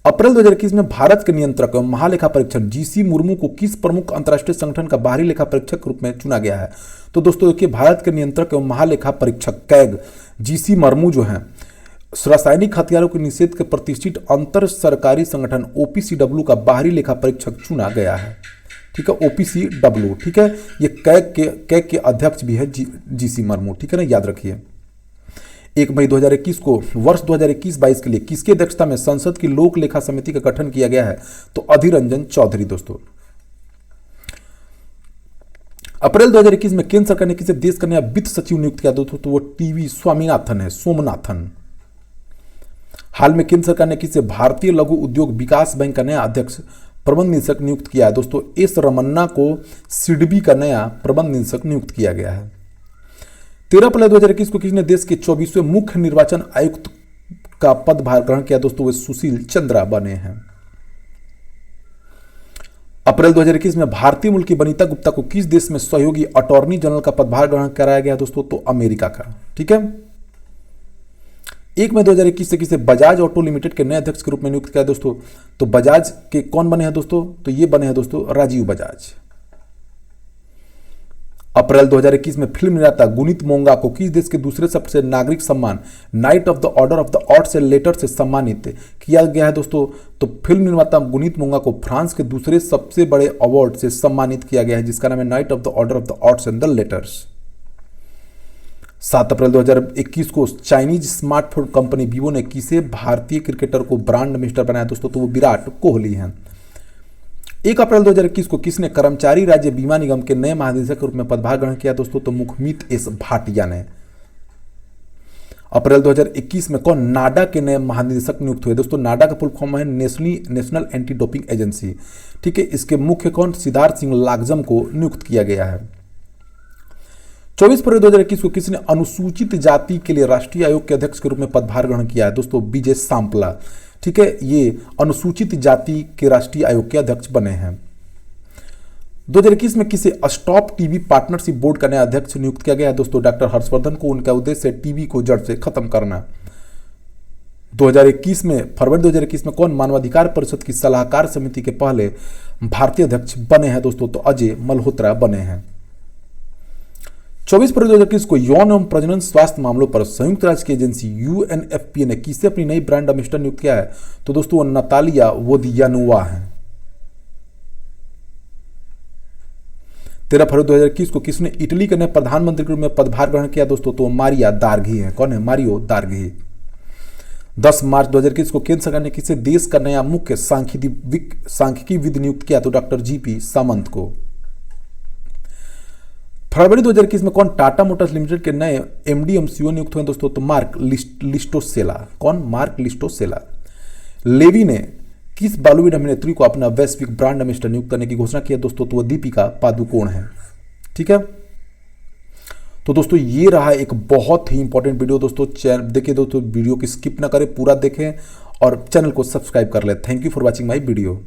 अप्रैल 2021 में भारत के नियंत्रक एवं महालेखा परीक्षक जीसी मुर्मू को किस प्रमुख अंतर्राष्ट्रीय संगठन का बाहरी लेखा परीक्षक के रूप में चुना गया है? तो दोस्तों देखिए, भारत के नियंत्रक एवं महालेखा परीक्षक कैग जीसी मुर्मू जो हैं, रासायनिक हथियारों के निषेध के प्रतिष्ठित अंतर सरकारी संगठन ओपीसीडब्ल्यू का बाहरी लेखा परीक्षक चुना गया है। ठीक है, ओपीसीडब्ल्यू। ठीक है, ये कैग के अध्यक्ष भी है जीसी मुर्मू। ठीक है ना, याद रखिए। 1 मई 2021 को वर्ष 2021-22 के लिए किसकी अध्यक्षता में संसद की लोक लेखा समिति का गठन किया गया है? तो अधीर रंजन चौधरी दोस्तों। अप्रैल 2021 में केंद्र सरकार ने किसे देश का नया वित्त सचिव नियुक्त किया दोस्तों? तो वो टीवी स्वामीनाथन है, सोमनाथन। हाल में केंद्र सरकार ने किसे भारतीय लघु उद्योग विकास बैंक का नया अध्यक्ष प्रबंध निदेशक नियुक्त किया है दोस्तों? एस रमन्ना को सिडबी का नया प्रबंध निदेशक नियुक्त किया गया है। 13 अप्रैल 2021 को किसने देश के 24वें मुख्य निर्वाचन आयुक्त का पदभार ग्रहण किया दोस्तों? वे सुशील चंद्रा बने हैं। अप्रैल 2021 में भारतीय मूल की वनिता गुप्ता को किस देश में सहयोगी अटॉर्नी जनरल का पदभार ग्रहण कराया गया दोस्तों? तो अमेरिका का। ठीक है। 1 मई 2021 से किसे बजाज ऑटो लिमिटेड के नए अध्यक्ष के रूप में नियुक्त किया दोस्तों? तो बजाज के कौन बने हैं दोस्तों? तो ये बने हैं दोस्तों राजीव बजाज। अप्रैल 2021 में फिल्म निर्माता गुनीत मोंगा को किस देश के दूसरे सबसे नागरिक सम्मान night of the order of the arts and later से सम्मानित किया गया है दोस्तों? तो फिल्म निर्माता गुनीत मोंगा को फ्रांस के दूसरे सबसे बड़े अवार्ड से सम्मानित किया गया है, जिसका नाम है night of the order of the arts and the letters. 7 अप्रैल 2021 को चाइनीज स्मार्टफोन कंपनी वीवो ने किसे भारतीय क्रिकेटर को ब्रांड एम्बेसडर बनाया दोस्तों? तो वो विराट कोहली हैं। 1 अप्रैल 2021 को किसने कर्मचारी राज्य बीमा निगम के नए महानिदेशक के रूप में पदभार ग्रहण किया दोस्तों? तो मुखमीत एस भाटिया ने। अप्रैल 2021 में कौन नाडा के नए महानिदेशक नियुक्त हुए दोस्तों? नाडा का फुल फॉर्म है नेशनल एंटी डोपिंग एजेंसी। ठीक है, इसके मुख्य कौन सिद्धार्थ सिंह लागजम को नियुक्त किया गया है। 24 फरवरी 2021 को किसने अनुसूचित जाति के लिए राष्ट्रीय आयोग के अध्यक्ष के रूप में पदभार ग्रहण किया है दोस्तों? विजय सांपला। ठीक है, ये अनुसूचित जाति के राष्ट्रीय आयोग के अध्यक्ष बने हैं। 2021 में किसे स्टॉप टीबी पार्टनरशिप बोर्ड का नया अध्यक्ष नियुक्त किया गया है दोस्तों? डॉक्टर हर्षवर्धन को। उनका उद्देश्य टीबी को जड़ से खत्म करना। 2021 में फरवरी 2021 में कौन मानवाधिकार परिषद की सलाहकार समिति के पहले भारतीय अध्यक्ष बने हैं दोस्तों? तो अजय मल्होत्रा बने हैं। 24 फरवरी 2021 को यौन एवं प्रजनन स्वास्थ्य मामलों पर संयुक्त राष्ट्र की एजेंसी यूएनएफपीए ने किसे अपनी नई ब्रांड एम्बेसडर नियुक्त किया है? तो दोस्तों वो नतालिया वोदियानोवा हैं। 13 फरवरी 2021 को किसने इटली के नए प्रधानमंत्री के रूप में पदभार ग्रहण किया दोस्तों? तो मारिया दार्घी है। कौन है? मारियो दार्घी। 10 मार्च 2021 को केंद्र सरकार ने किसे देश का नया मुख्य सांख्यिकी विद नियुक्त किया? तो डॉक्टर जीपी सामंत को। फरवरी 2021 में कौन टाटा मोटर्स लिमिटेड के नए एमडी एमसीओ नियुक्त हुए दोस्तों? तो मार्क लिस्टोसेला। कौन? मार्क लिस्टोसेला। लेवी ने किस बॉलीवुड अभिनेत्री को अपना वैश्विक ब्रांड एम्बेसडर नियुक्त करने की घोषणा की है दोस्तों? तो वह दीपिका पादुकोण है। ठीक है, तो दोस्तों ये रहा एक बहुत ही इंपॉर्टेंट वीडियो दोस्तों। देखिए दोस्तों, वीडियो की स्किप ना करें, पूरा देखें और चैनल को सब्सक्राइब कर ले। Thank you for watching my video.